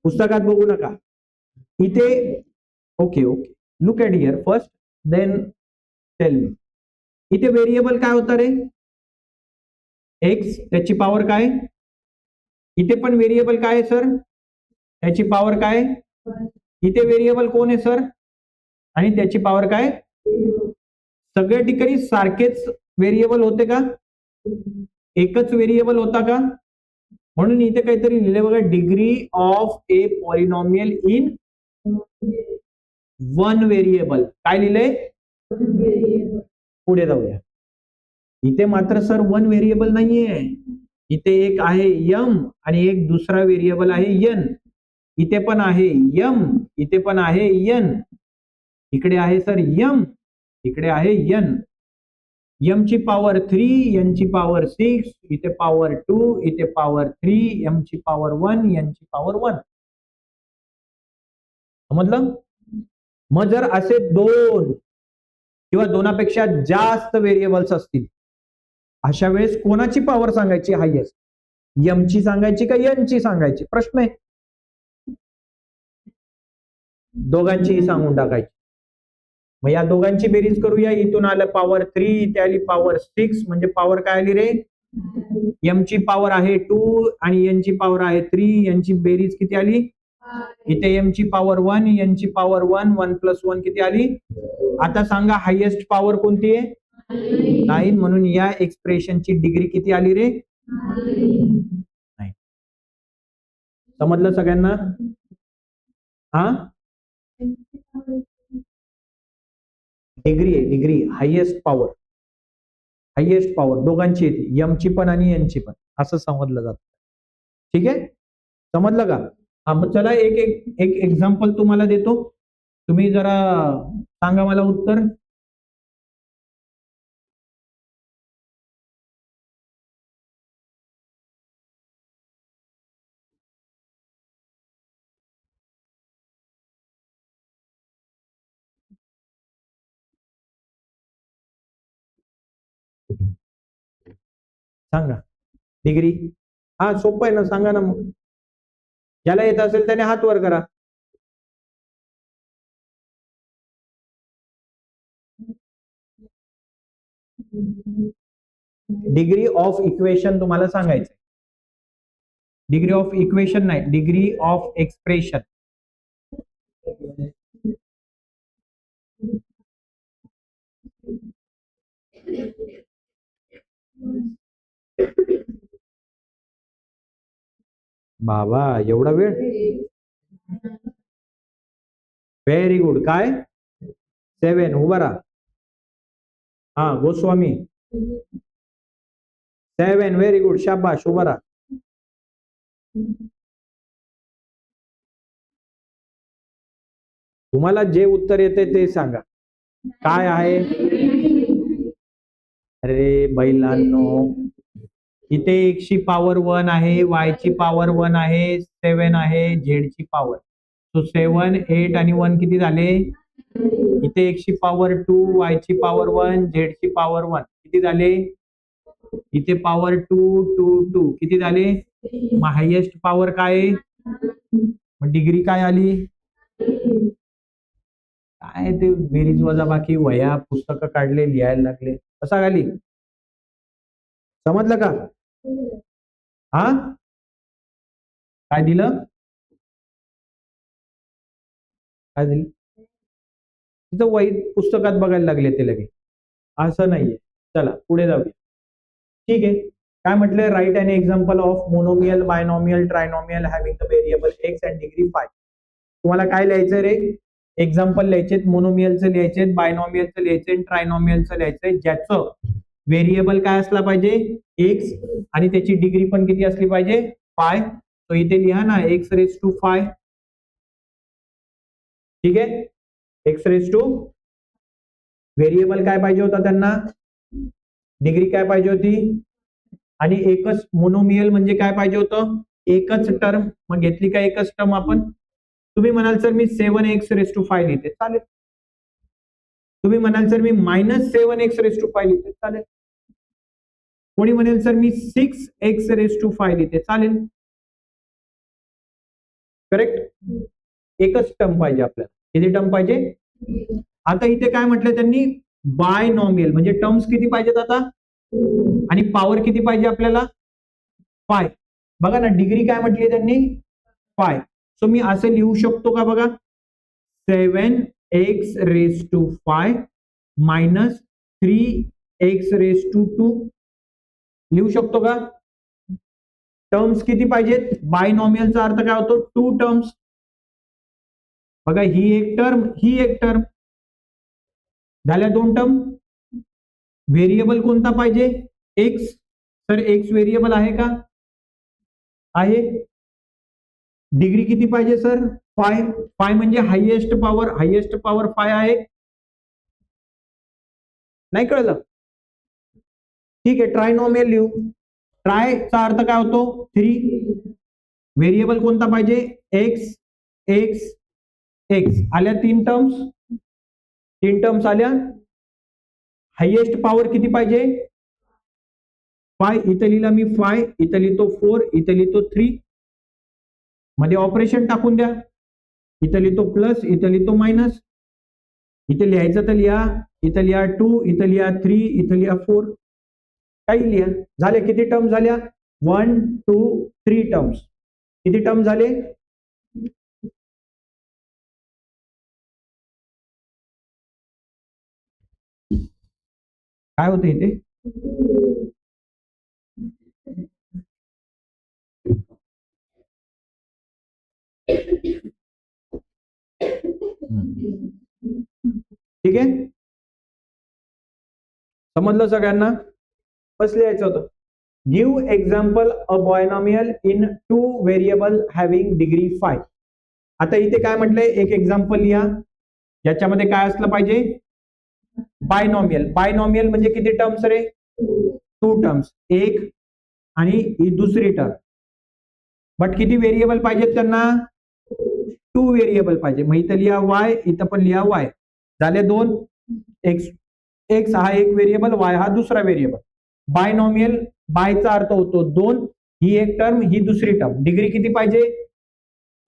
पुस्तकात बघू नका इथे. Okay okay, look at here first, then tell me. इथे व्हेरिएबल काय होता रे? एक्स. त्याची पॉवर काय? इथे पण व्हेरिएबल काय आहे सर? त्याची पॉवर काय? इथे व्हेरिएबल कोण आहे सर? आणि त्याची पॉवर काय? सगळ्या ठिकाणी सारखेच व्हेरिएबल होते का? एकच व्हेरिएबल होता का? म्हणून इथे काहीतरी लिहिले बघा, degree of A polynomial in one variable. काय लिहिलंय? पुढे जाऊया. इथे मात्र सर वन व्हेरिएबल नाहीये. इथे एक आहे यम आणि एक दुसरा व्हेरिएबल आहे यन. इथे पण आहे यम, इथे पण आहे यन. इकडे आहे सर यम, इकडे आहे यन. यम ची पॉवर 3, एन ची पॉवर 6, इथे पॉवर 2, इथे पॉवर 3, एम ची पॉवर 1, एन ची पॉवर 1. समजलं? मग जर असे दोन किंवा दोनापेक्षा जास्त व्हेरिएबल्स असतील, अशा वेळेस कोणाची पॉवर सांगायची हायेस्ट? एम ची सांगायची का एन ची सांगायची? प्रश्न आहे. दोघांचीही सांगून टाकायची. मग या दोघांची बेरीज करूया. इथून आलं पॉवर 3, इथे आली पॉवर 6, म्हणजे पॉवर काय आली रे? एम ची पॉवर आहे 2 आणि एन ची पॉवर आहे 3. यांची बेरीज किती आली? इथे एम ची पॉवर 1, एन ची पॉवर 1, 1 + 1 किती आली? आता सांगा हायेस्ट पॉवर कोणती आहे? 9. म्हणून या एक्सप्रेशनची डिग्री किती आली रे? 9. समजलं सगळ्यांना? हा, डिग्री आहे, degree. Highest power, highest power दोघांची येते, एम ची पण आणि एन ची पण, असं समजलं जातं. ठीक आहे, समजलं का? हा, मग चला एक एक एक एक्झाम्पल तुम्हाला देतो. तुम्ही जरा सांगा मला उत्तर. सांगा डिग्री. हा, सोपं आहे ना, सांगा ना. मग ज्याला येत असेल त्याने हात वर करा. डिग्री ऑफ इक्वेशन तुम्हाला सांगायचं. डिग्री ऑफ इक्वेशन नाही, डिग्री ऑफ एक्सप्रेशन. बाबा एवढा वेळ? Very good. काय? 7. उभा राहा. हा, गोस्वामी 7. व्हेरी गुड, शाबाश, उभा राहा. तुम्हाला जे उत्तर येते ते सांगा. काय आहे? अरे बैलांनो, इथे x ची पॉवर 1 आहे, y ची पॉवर 1 आहे, 7 आहे, z ची पॉवर. सो 7, 8 आणि 1 किती झाले? इथे x ची पॉवर 2, y ची पॉवर 1, z ची पॉवर 1 किती झाले? इथे पॉवर 2, 2, 2 किती झाले? मग हायेस्ट पॉवर काय? मग डिग्री काय आली? काय ते बेरीज वजा बाकी, वह्या पुस्तकं काढले, लिहायला लागले, कसा खाली? समजलं का? हा, काय दिलं? काय दिलं? तिथं वही पुस्तकात बघायला लागले ते लगे, असं नाहीये. चला पुढे जाऊया. ठीक आहे, काय म्हटलंय? Write an example of monomial, binomial, trinomial having the variable x and degree 5. तुम्हाला काय लिहायचंय रे? एक्झाम्पल लिहायचे, मोनोमियलचं लिहायचे, बायनॉमियलचं लिहायचे, ट्रायनॉमियलचं लिहायचंय, ज्याचं व्हेरिएबल काय असला पाहिजे एक्स आणि त्याची डिग्री पण किती असली पाहिजे फाय. तो इथे लिहा ना एक्स रेस टू फाय. ठीक आहे, एक्स रेस टू व्हेरिएबल काय पाहिजे होता त्यांना, डिग्री काय पाहिजे होती, आणि एकच मोनोमियल म्हणजे काय पाहिजे होतं एकच टर्म. मग घेतली का एकच टर्म आपण. तुम्ही म्हणाल सर मी 7x⁵ लिहिते, चालेल. तुम्ही म्हणाल सर मी -7x⁵ लिहिते, चालेल. कोणी म्हणेल सर मी 6x⁵ लिहिते, चालेल. करेक्ट, एकच टर्म पाहिजे आपल्याला. किती टर्म पाहिजे. आता इथे काय म्हटलं त्यांनी बायनॉमियल म्हणजे टर्म्स किती पाहिजेत आता, आणि पॉवर किती पाहिजे आपल्याला फाय. बघा ना डिग्री काय म्हटली त्यांनी फाय. सो मी असं लिहू शकतो का बघा 7x⁵ मायनस 3x⁵ लिहू शकतो का. टर्म्स किती पाहिजेत, बायनॉमियलचा अर्थ काय होतो 2 टर्म्स. बघा ही एक टर्म ही एक टर्म झाल्या 2 टर्म. व्हेरिएबल कोणता पाहिजे एक्स. तर एक्स व्हेरिएबल आहे का, आहे. डिग्री किती पाहिजे सर फाय. फाय म्हणजे हायएस्ट पॉवर फाय आहे. नाही कळलं, ठीक आहे. ट्रायनॉमियल लिहू. ट्रायचा अर्थ काय होतो 3. व्हेरिएबल कोणता पाहिजे एक्स एक्स एक्स. आल्या 3 टर्म्स, 3 टर्म्स आल्या. हायएस्ट पॉवर किती पाहिजे फाय. इथं लिहिला मी फाय, इथं लिहितो 4, इथं लिहितो 3. मध्ये ऑपरेशन टाकून द्या. इथं लिहितो प्लस, इथं लिहितो मायनस. इथे लिहायचं तर लिहा, इथं लिहा 2, इथं लिहा 3, इथं लिहा 4. काही लिहा. झाले किती टर्म झाल्या 1 2 3 टर्म्स. किती टर्म झाले. काय होतं इथे ठीक आहे, समजलं सगळ्यांना. बस लिहायचं होतं. Give example a binomial in 2 variable having degree five. आता इथे काय म्हटलंय एक एक्झाम्पल लिहा याच्यामध्ये काय असलं पाहिजे बायनॉमियल. बायनॉमियल म्हणजे किती टर्म्स रे 2 टर्म्स, एक आणि ही दुसरी टर्म. बट किती व्हेरिएबल पाहिजेत त्यांना 2 व्हेरिएबल पाहिजे. मग इथं लिहा वाय, इथं पण लिहा वाय. झाले 2. एक्स एक्स हा एक व्हेरिएबल, वाय हा दुसरा व्हेरिएबल. बायनॉमियल बायचा अर्थ होतो 2. ही एक टर्म ही दुसरी टर्म. डिग्री किती पाहिजे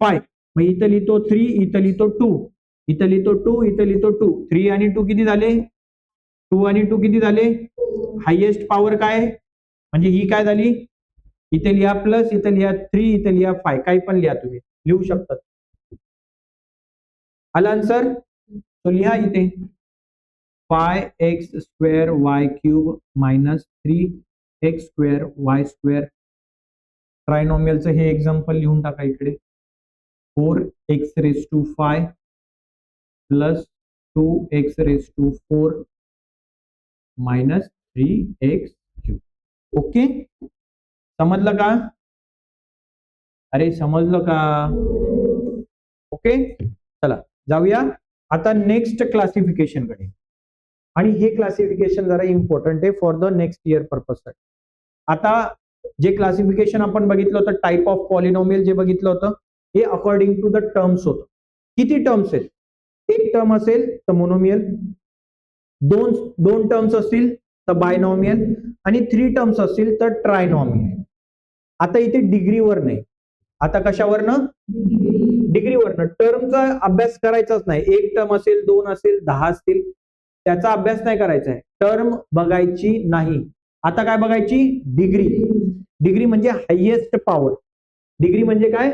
फाय. मग इथं लिहितो 3, इथं लिहितो 2, इथं लिहितो 2, इथं लिहितो 2. 3 आणि 2 किती झाले 2 आणि 2 किती झाले. हायएस्ट पॉवर काय म्हणजे ही काय झाली. इथे लिहा प्लस, इथे लिहा 3, इथे लिहा 5. काही पण लिहा, तुम्ही लिहू शकता. आला आन्सर. तो लिहा इथे 5x² y³ minus 3x² y². ट्रायनॉमियलचं हे एक्झाम्पल लिहून टाका इकडे 4x⁵ plus 2x⁴ minus 3x³. Okay, समजलं का. अरे समजलं का. ओके, चला जाऊया आता नेक्स्ट क्लासिफिकेशन कडे. आणि हे क्लासिफिकेशन जरा इम्पॉर्टंट आहे for the next year purpose साठी. आता जे क्लासिफिकेशन आपण बघितलं होतं टाइप ऑफ पॉलिनॉमियल जे बघितलं होतं हे अकॉर्डिंग टू द टर्म्स होतं. किती टर्म्स आहेत. एक टर्म असेल तर मोनोमियल, दोन टर्म्स असतील तर बायनॉमियल, आणि 3 टर्म्स असतील तर ट्रायनॉमियल. आता इथे डिग्रीवर नाही, आता कशावरनं डिग्रीवरनं. टर्मचा अभ्यास करायचाच नाही. एक टर्म असेल 2 असेल 10 असतील त्याचा अभ्यास नाही करायचा आहे. टर्म बघायची नाही. आता काय बघायची डिग्री. डिग्री म्हणजे हायएस्ट पॉवर. डिग्री म्हणजे काय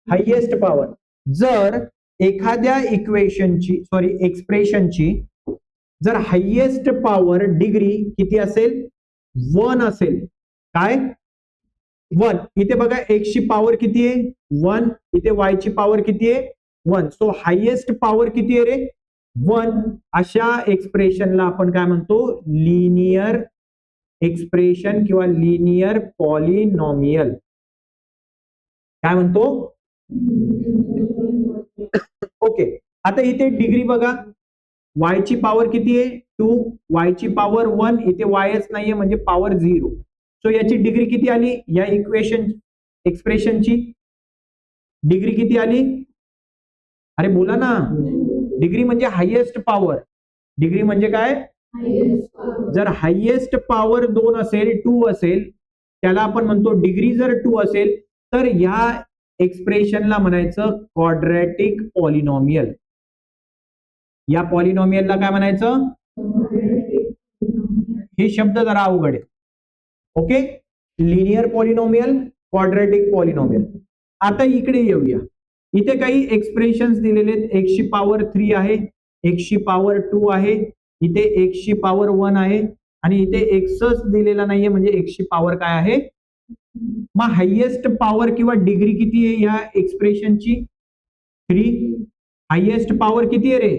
हायएस्ट पॉवर. जर एखाद्या एक्सप्रेशनची जर हायएस्ट पॉवर डिग्री किती असेल 1 असेल. काय 1. इथे बघा x ची पॉवर किती आहे 1, इथे y ची पॉवर किती आहे 1. सो हायएस्ट पॉवर किती आहे रे 1. अशा एक्सप्रेशनला आपण काय म्हणतो लिनियर एक्सप्रेशन किंवा लिनियर पॉलिनॉमियल काय म्हणतो. ओके, आता इथे डिग्री बघा, y ची पॉवर किती आहे 2, y ची पॉवर 1, इथे yच नाहीये म्हणजे पॉवर 0. सो याची डिग्री किती आली, या इक्वेशन एक्सप्रेशनची डिग्री किती आली, अरे बोला ना. डिग्री म्हणजे हायेस्ट पॉवर. डिग्री म्हणजे काय, जर हायेस्ट पॉवर 2 असेल 2 असेल त्याला आपण म्हणतो डिग्री. जर 2 असेल तर या एक्सप्रेशनला म्हणायचं क्वाड्रॅटिक पॉलिनॉमियल. या पॉलिनॉमियलला काय म्हणायचं, हे शब्द जरा अवघड आहे. Okay, linear polynomial, quadratic polynomial. आता इकडे येऊया, इथे काही एक्सप्रेशन्स दिलेले आहेत. x ची पॉवर 3 आहे, x ची पॉवर 2 आहे, इथे x ची पॉवर 1 आहे आणि इथे एक्सच दिलेला नाहीये म्हणजे x ची पॉवर काय आहे. मग हायेस्ट पॉवर किंवा डिग्री किती आहे या एक्सप्रेशनची, 3. हायेस्ट पॉवर किती आहे रे,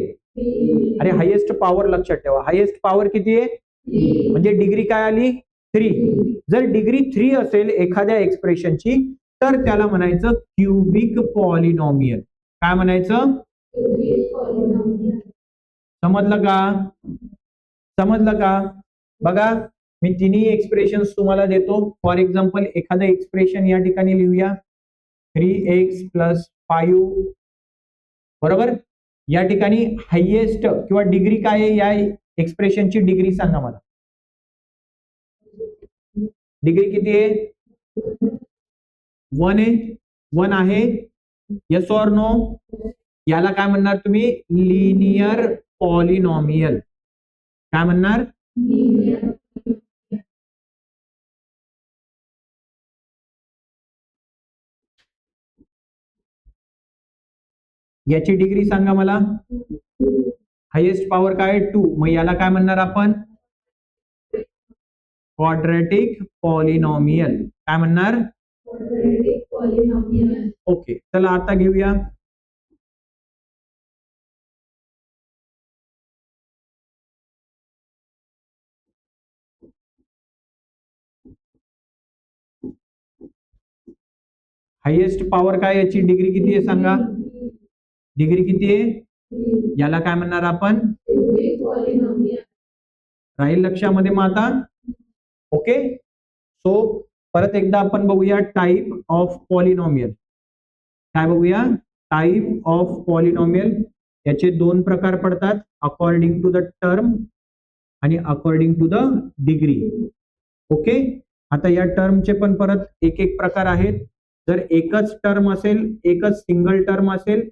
अरे हायेस्ट पॉवर लक्षात ठेवा, हायेस्ट पॉवर किती आहे म्हणजे डिग्री काय आली 3. जर डिग्री 3 असेल एखाद्या एक्सप्रेशनची तर त्याला म्हणायचं क्युबिक पॉलिनॉमियल. काय म्हणायचं, समजलं का, समजलं का. बघा मी तिन्ही एक्सप्रेशन्स तुम्हाला देतो. फॉर एक्झाम्पल एखादं एक्सप्रेशन या ठिकाणी लिहूया, 3x + 5 बरोबर. या ठिकाणी हायेस्ट किंवा डिग्री काय आहे या एक्सप्रेशनची, डिग्री सांगा मला. डिग्री किती आहे, 1 आहे, 1 आहे. Yes or no. याला काय म्हणणार तुम्ही, लिनियर पॉलिनॉमियल. काय म्हणणार, याची डिग्री सांगा मला. हायेस्ट पॉवर काय 2, मग याला काय म्हणणार आपण, क्वाड्रॅटिक पॉलिनॉमियल. काय म्हणणार, ओके. चला आता घेऊया हायेस्ट पॉवर काय, याची डिग्री किती आहे सांगा. डिग्री किती आहे, याला काय म्हणणार आपण, राहील लक्षामध्ये मग आता. ओके, सो परत एकदा आपण बघूया टाइप ऑफ पॉलिनॉमियल. काय बघूया, टाइप ऑफ पॉलिनॉमियल. याचे 2 प्रकार पडतात, अकॉर्डिंग टू द टर्म आणि according to the degree. Okay, आता या टर्मचे पण परत एक एक प्रकार आहेत. जर एकच टर्म असेल, एकच सिंगल टर्म असेल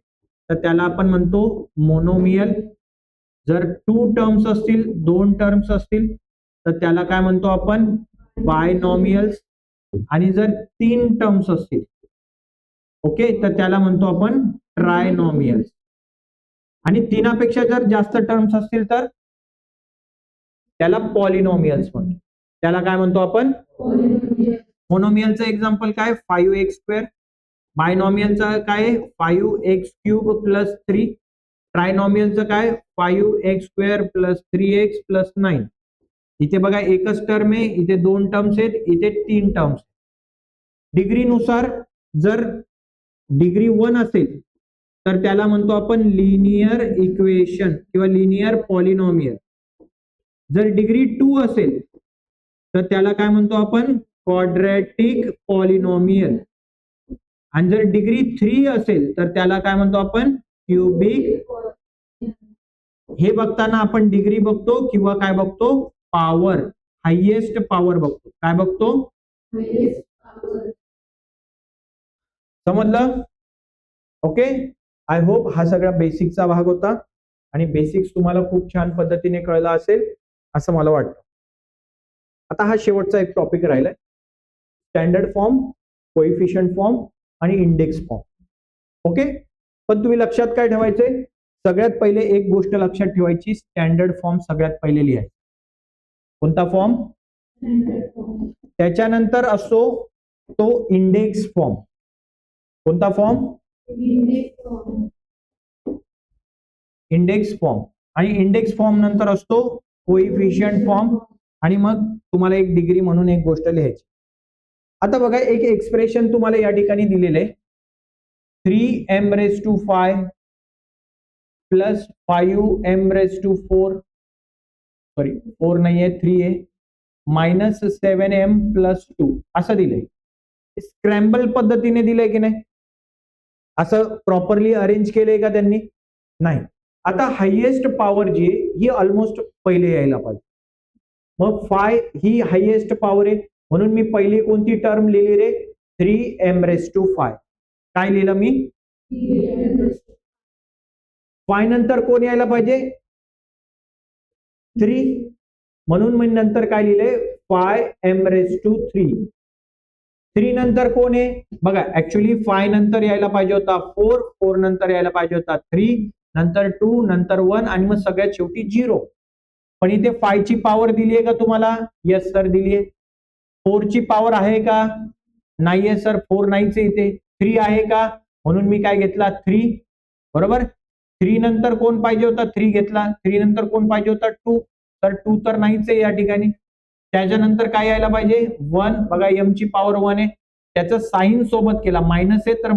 तर त्याला आपण म्हणतो मोनोमियल. जर 2 टर्म्स असतील, 2 टर्म्स असतील तर त्याला काय म्हणतो आपण, बायनॉमियल्स. आणि जर 3 टर्म्स असतील ओके तर त्याला म्हणतो आपण ट्रायनॉमियल्स. आणि 3पेक्षा जर जास्त टर्म्स असतील तर त्याला पॉलिनॉमियल्स म्हणतो. त्याला काय म्हणतो आपण, मोनोमियलचं एक्झाम्पल काय, 5x². बायनॉमियलचं काय, 5x³ + 3. ट्रायनॉमियलचं काय, 5x² + 3x + 9. इथे बघा एकच टर्म आहे, इथे 2 टर्म्स आहेत, इथे 3 टर्म्स. डिग्रीनुसार जर डिग्री 1 असेल तर त्याला म्हणतो आपण लिनियर इक्वेशन किंवा लिनियर पॉलिनॉमियल. जर डिग्री 2 असेल तर त्याला काय म्हणतो आपण, क्वाड्रॅटिक पॉलिनॉमियल. आणि जर डिग्री 3 असेल तर त्याला काय म्हणतो आपण, क्युबिक. हे बघताना आपण डिग्री बघतो किंवा काय बघतो, पॉवर, हायेस्ट पॉवर बघतो. काय बघतो, समजलं. ओके, आय होप हा सगळा बेसिकचा भाग होता आणि बेसिक्स तुम्हाला खूप छान पद्धतीने कळला असेल असं मला वाटतं. आता हा शेवटचा एक टॉपिक राहिलाय, स्टँडर्ड फॉर्म, कोएफिशियंट फॉर्म आणि इंडेक्स फॉर्म. ओके, पण तुम्ही लक्षात काय ठेवायचंय, सगळ्यात पहिले एक गोष्ट लक्षात ठेवायची, स्टँडर्ड फॉर्म सगळ्यात पहिले लिहायचा. कोणता फॉर्म, त्याच्यानंतर असतो तो इंडेक्स फॉर्म. कोणता फॉर्म, इंडेक्स फॉर्म. आणि इंडेक्स फॉर्म नंतर असतो कोएफिशियंट फॉर्म आणि मग तुम्हाला एक डिग्री म्हणून एक गोष्ट लिहायची. आता बघा एक एक्सप्रेशन तुम्हाला या ठिकाणी दिलेलं आहे. 3m⁵ प्लस 5m⁴, सॉरी 4 नाहीये 3 आहे, -7m+2 असं दिलंय. स्क्रॅम्बल पद्धतीने दिलंय की नाही, असं प्रॉपरली अरेंज केलंय का त्यांनी? नाही. आता हायेस्ट पॉवर जी आहे ही ऑलमोस्ट पहिले यायला पाहिजे. मग फाय ही हायेस्ट पॉवर आहे म्हणून मी पहिली कोणती टर्म लिहिली रे? 3m⁵. काय लिहिलं मी? फाय नंतर कोण यायला पाहिजे? 3. म्हणून मी नंतर काय लिहिले? 5m⁵. 3 नंतर कोण आहे? बघा ऍक्च्युली 5 नंतर यायला पाहिजे होता 4, 4 नंतर यायला पाहिजे होता 3, नंतर 2, नंतर 1 आणि मग सगळ्यात शेवटी 0. पण इथे 5 ची पॉवर दिली आहे का तुम्हाला? येस सर दिली आहे. 4 ची पॉवर आहे का? नाहीये सर, 4 नाहीच इथे. 3 आहे का? म्हणून मी काय घेतला? 3. बरोबर. 3 नंतर कोण पाहिजे होता? 3 घेतला. 3 नंतर कोण पाहिजे होता? 2. तर 2 तर नाहीच आहे या ठिकाणी. त्याच्यानंतर काय यायला पाहिजे? 1. बघा m ची पॉवर 1 आहे. त्याचं साइन सोबत केला, मायनस आहे तर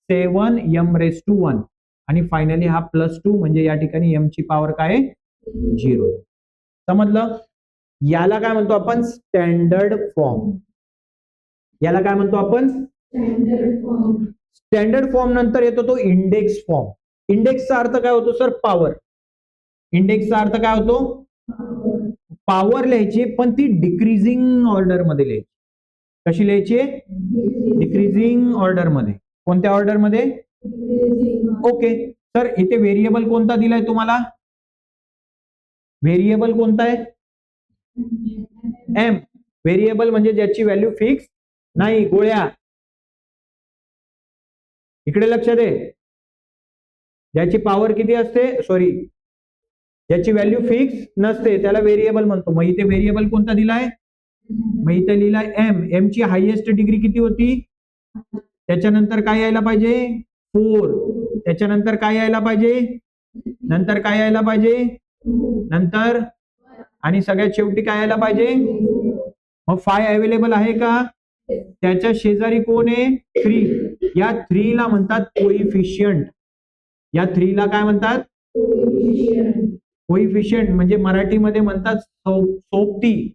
-7m⁴ आणि फायनली हा +2 म्हणजे या ठिकाणी m ची पॉवर काय आहे? 0. समजलं? याला काय म्हणतो आपण? Standard form. याला काय म्हणतो आपण? स्टँडर्ड फॉर्म नंतर येतो तो इंडेक्स फॉर्म. इंडेक्सचा अर्थ काय होतो सर? पॉवर. इंडेक्सचा अर्थ काय होतो? पॉवर लिहायची, पण ती डिक्रीजिंग ऑर्डर मध्ये लिहायची. कशी लिहायची? डिक्रीजिंग ऑर्डर मध्ये. कोणत्या ऑर्डर मध्ये? ओके. सर इथे व्हेरिएबल कोणता दिलाय तुम्हाला? व्हेरिएबल कोणता आहे? एम. व्हेरिएबल म्हणजे ज्याची व्हॅल्यू फिक्स नाही. गोळ्या इकडे लक्ष दे. ज्याची पॉवर किती असते? सॉरी, ज्याची व्हॅल्यू फिक्स नसते त्याला व्हेरिएबल म्हणतो. मग इथे व्हेरिएबल कोणता दिलाय? मग इथे लिहिलाय एम. एम ची हायएस्ट डिग्री किती होती? त्याच्यानंतर काय यायला पाहिजे? 4. त्याच्यानंतर काय यायला पाहिजे? नंतर काय यायला पाहिजे? नंतर आणि सगळ्यात शेवटी काय यायला पाहिजे? मग 5 अवेलेबल आहे का? त्याच्या शेजारी कोण आहे? 3. या 3 ला म्हणतात कोइफिशियंट. या 3 ला काय म्हणतात? कोइफिशियंट म्हणजे मराठीमध्ये म्हणतात सोबती,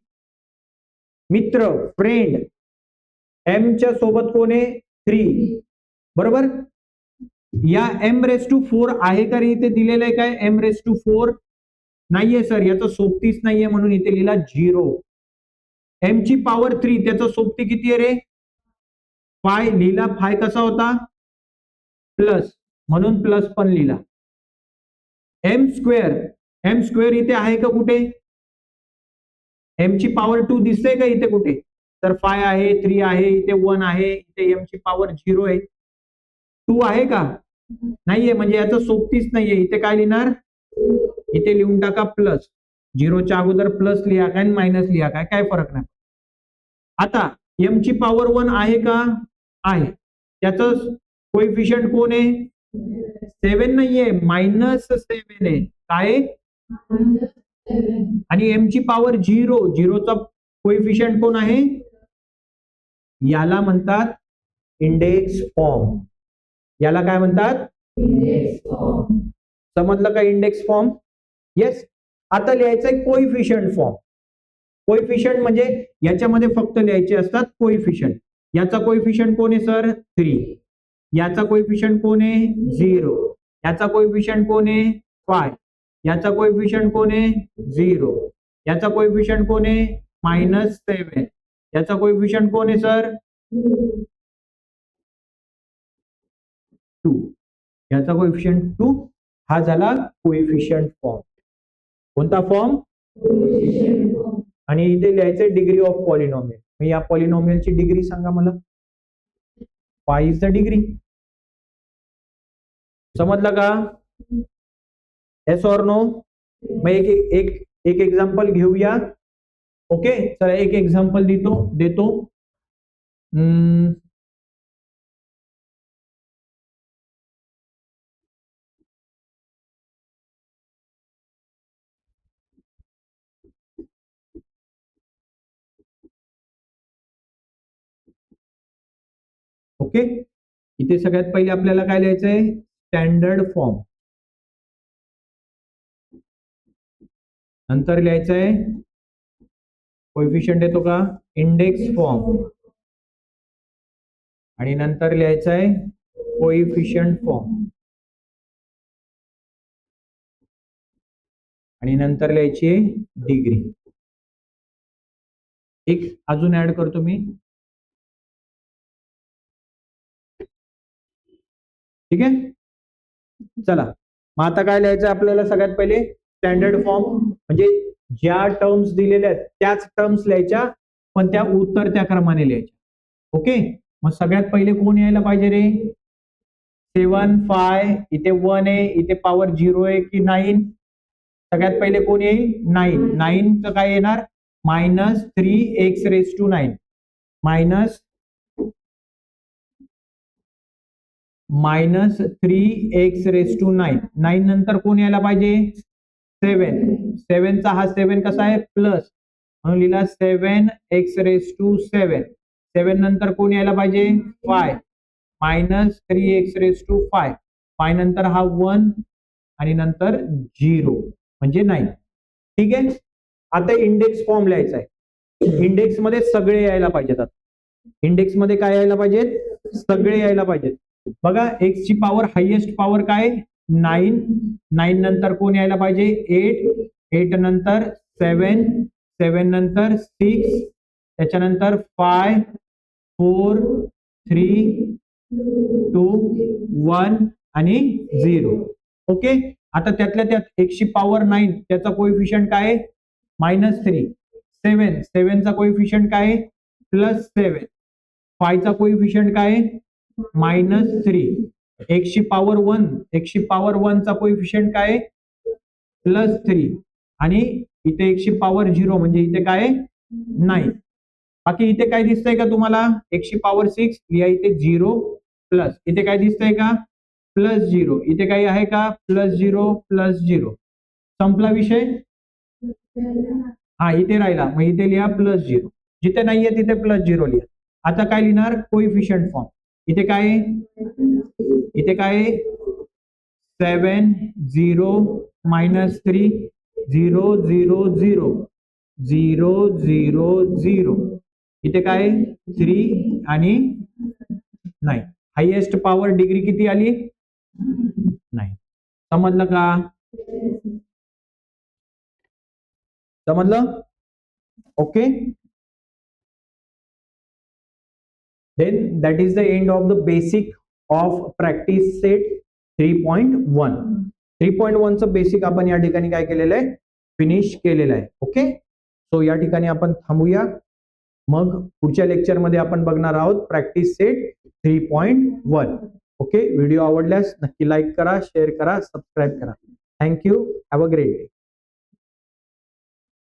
मित्र, फ्रेंड. एम च्या सोबत कोण आहे? 3. बरोबर. या m⁴ आहे का रे? इथे दिलेलं आहे काय? m⁴ नाहीये सर, याचा सोबतीच नाहीये म्हणून इथे लिहिला 0. एम ची पॉवर 3, त्याचा सोबती किती आहे रे? 5 लिहिला. 5 कसा होता? प्लस, म्हणून प्लस पण लिहिला. m² इथे आहे का कुठे? m ची पॉवर 2 दिसते का इथे कुठे? तर 5 आहे, 3 आहे, इथे 1 आहे, इथे m ची पॉवर 0 आहे. 2 आहे का? नाहीये, म्हणजे याचं सोबतीच नाहीये. इथे काय लिहिणार? इथे लिहून टाका प्लस. 0च्या अगोदर प्लस लिहा काय मायनस लिहा काय, काय फरक नाही. आता m ची पॉवर 1 आहे का? आहे. त्याचं कोइफिशियंट कोण आहे? 7 नाहीये, -7 आहे. काय? आणि m ची पॉवर 0. 0चा कोइफिशियंट कोण आहे? याला म्हणतात इंडेक्स फॉर्म. याला काय म्हणतात? समजलं का? Index form. येस. आता लिहायचंय कोइफिशियंट फॉर्म. कोइफिशियंट म्हणजे याच्यामध्ये फक्त लिहायचे असतात कोइफिशियंट. याचा कोइफिशियंट कोण आहे सर? 3. याचा कोइफिशियंट कोण आहे? 0. याचा कोइफिशियंट कोण आहे? 5. याचा कोइफिशियंट कोण आहे? 0. याचा कोइफिशियंट कोण आहे? -7. याचा कोइफिशियंट कोण आहे सर? 2. याचा कोइफिशियंट 2. हा झाला कोइफिशियंट फॉर्म. कोणता फॉर्म? आणि इथे लिहायचंय डिग्री ऑफ पॉलिनॉमियल. मग या पॉलिनॉमियलची डिग्री सांगा मला. 5 इज द डिग्री. समजलं का? Yes or no? मग एक एक्झाम्पल घेऊया. ओके चला एक एक्झाम्पल देतो. ओके, इथे सगळ्यात पहिले आपल्याला काय लिहायचंय, स्टँडर्ड फॉर्म. नंतर लिहायचंय कोएफिशियंट येतो का, इंडेक्स फॉर्म. आणि नंतर लिहायचंय कोएफिशियंट फॉर्म. आणि नंतर लिहायची डिग्री. एक अजून ऍड करतो मी, ठीक आहे. चला मग आता काय लिहायचं आपल्याला, सगळ्यात पहिले स्टँडर्ड फॉर्म म्हणजे ज्या टर्म्स दिलेल्या आहेत त्याच टर्म्स लिहायच्या, पण त्या उतरत्या क्रमाने लिहायच्या. ओके, मग सगळ्यात पहिले कोण यायला पाहिजे रे, 7 5, इथे 1 आहे, इथे पॉवर 0 आहे की 9, सगळ्यात पहिले कोण येईल, 9. 9 चं काय येणार, -3x⁻⁹ -3x⁻⁹. 9 नंतर कोण यायला पाहिजे, 7. 7 चा हा 7 कसा आहे, प्लस, म्हणून लिहिला 7x⁻⁷. 7 नंतर कोण यायला पाहिजे, 5 -3x⁻⁵. 5 नंतर हा 1 आणि नंतर 0 म्हणजे 9. ठीक आहे. आता इंडेक्स फॉर्म लिहायचा आहे. इंडेक्स मध्ये सगळे यायला पाहिजेत. इंडेक्स मध्ये काय यायला पाहिजेत, सगळे यायला पाहिजेत. बघा, एक्स ची पॉवर, हायेस्ट पॉवर काय, 9. 9 नंतर कोण यायला पाहिजे, 8. 8 नंतर 7. 7 नंतर 6. त्याच्यानंतर 5 4 3 2 1 आणि 0. ओके, आता त्यातल्या त्यात एक्सची पॉवर 9, त्याचा कोएफिशियंट काय आहे, -3. 7 7 चा कोएफिशियंट काय आहे, +7. 5 चा कोएफिशियंट काय आहे, -3. एक्सची पॉवर 1, एक्सची पॉवर 1 चा कोएफिशियंट काय आहे, +3. आणि इथे एक्सची पॉवर 0 म्हणजे इथे काय आहे, 9. बाकी इथे काय दिसतंय का तुम्हाला, एक्सची पॉवर 6 लिहा, इथे 0 प्लस, इथे काय दिसतंय का, +0. इथे काही आहे का, +0 +0. संपला विषय. हा इथे राहिला, मग इथे लिहा +0. जिथे नाहीये तिथे +0 लिहा. आता काय लिहिणार, कोएफिशियंट फॉर्म. इथे काय आहे, इथे काय आहे, 7 0 -3 0 0 0 0 0 0. इथे काय, 3 आणि 9. हायेस्ट पॉवर डिग्री किती आली, 9. समजलं का, समजलं. Okay, then that is the end of the basic of practice set 3.1. 3.1 चं बेसिक आपण या ठिकाणी काय केलेलं आहे, फिनिश केलेलं आहे. ओके, सो या ठिकाणी आपण थांबूया. मग पुढच्या लेक्चर मध्ये आपण बघणार आहोत प्रॅक्टिस सेट 3.1. ओके, व्हिडिओ आवडल्यास नक्की लाईक करा, शेअर करा, सबस्क्राईब करा. Thank you, have a great day.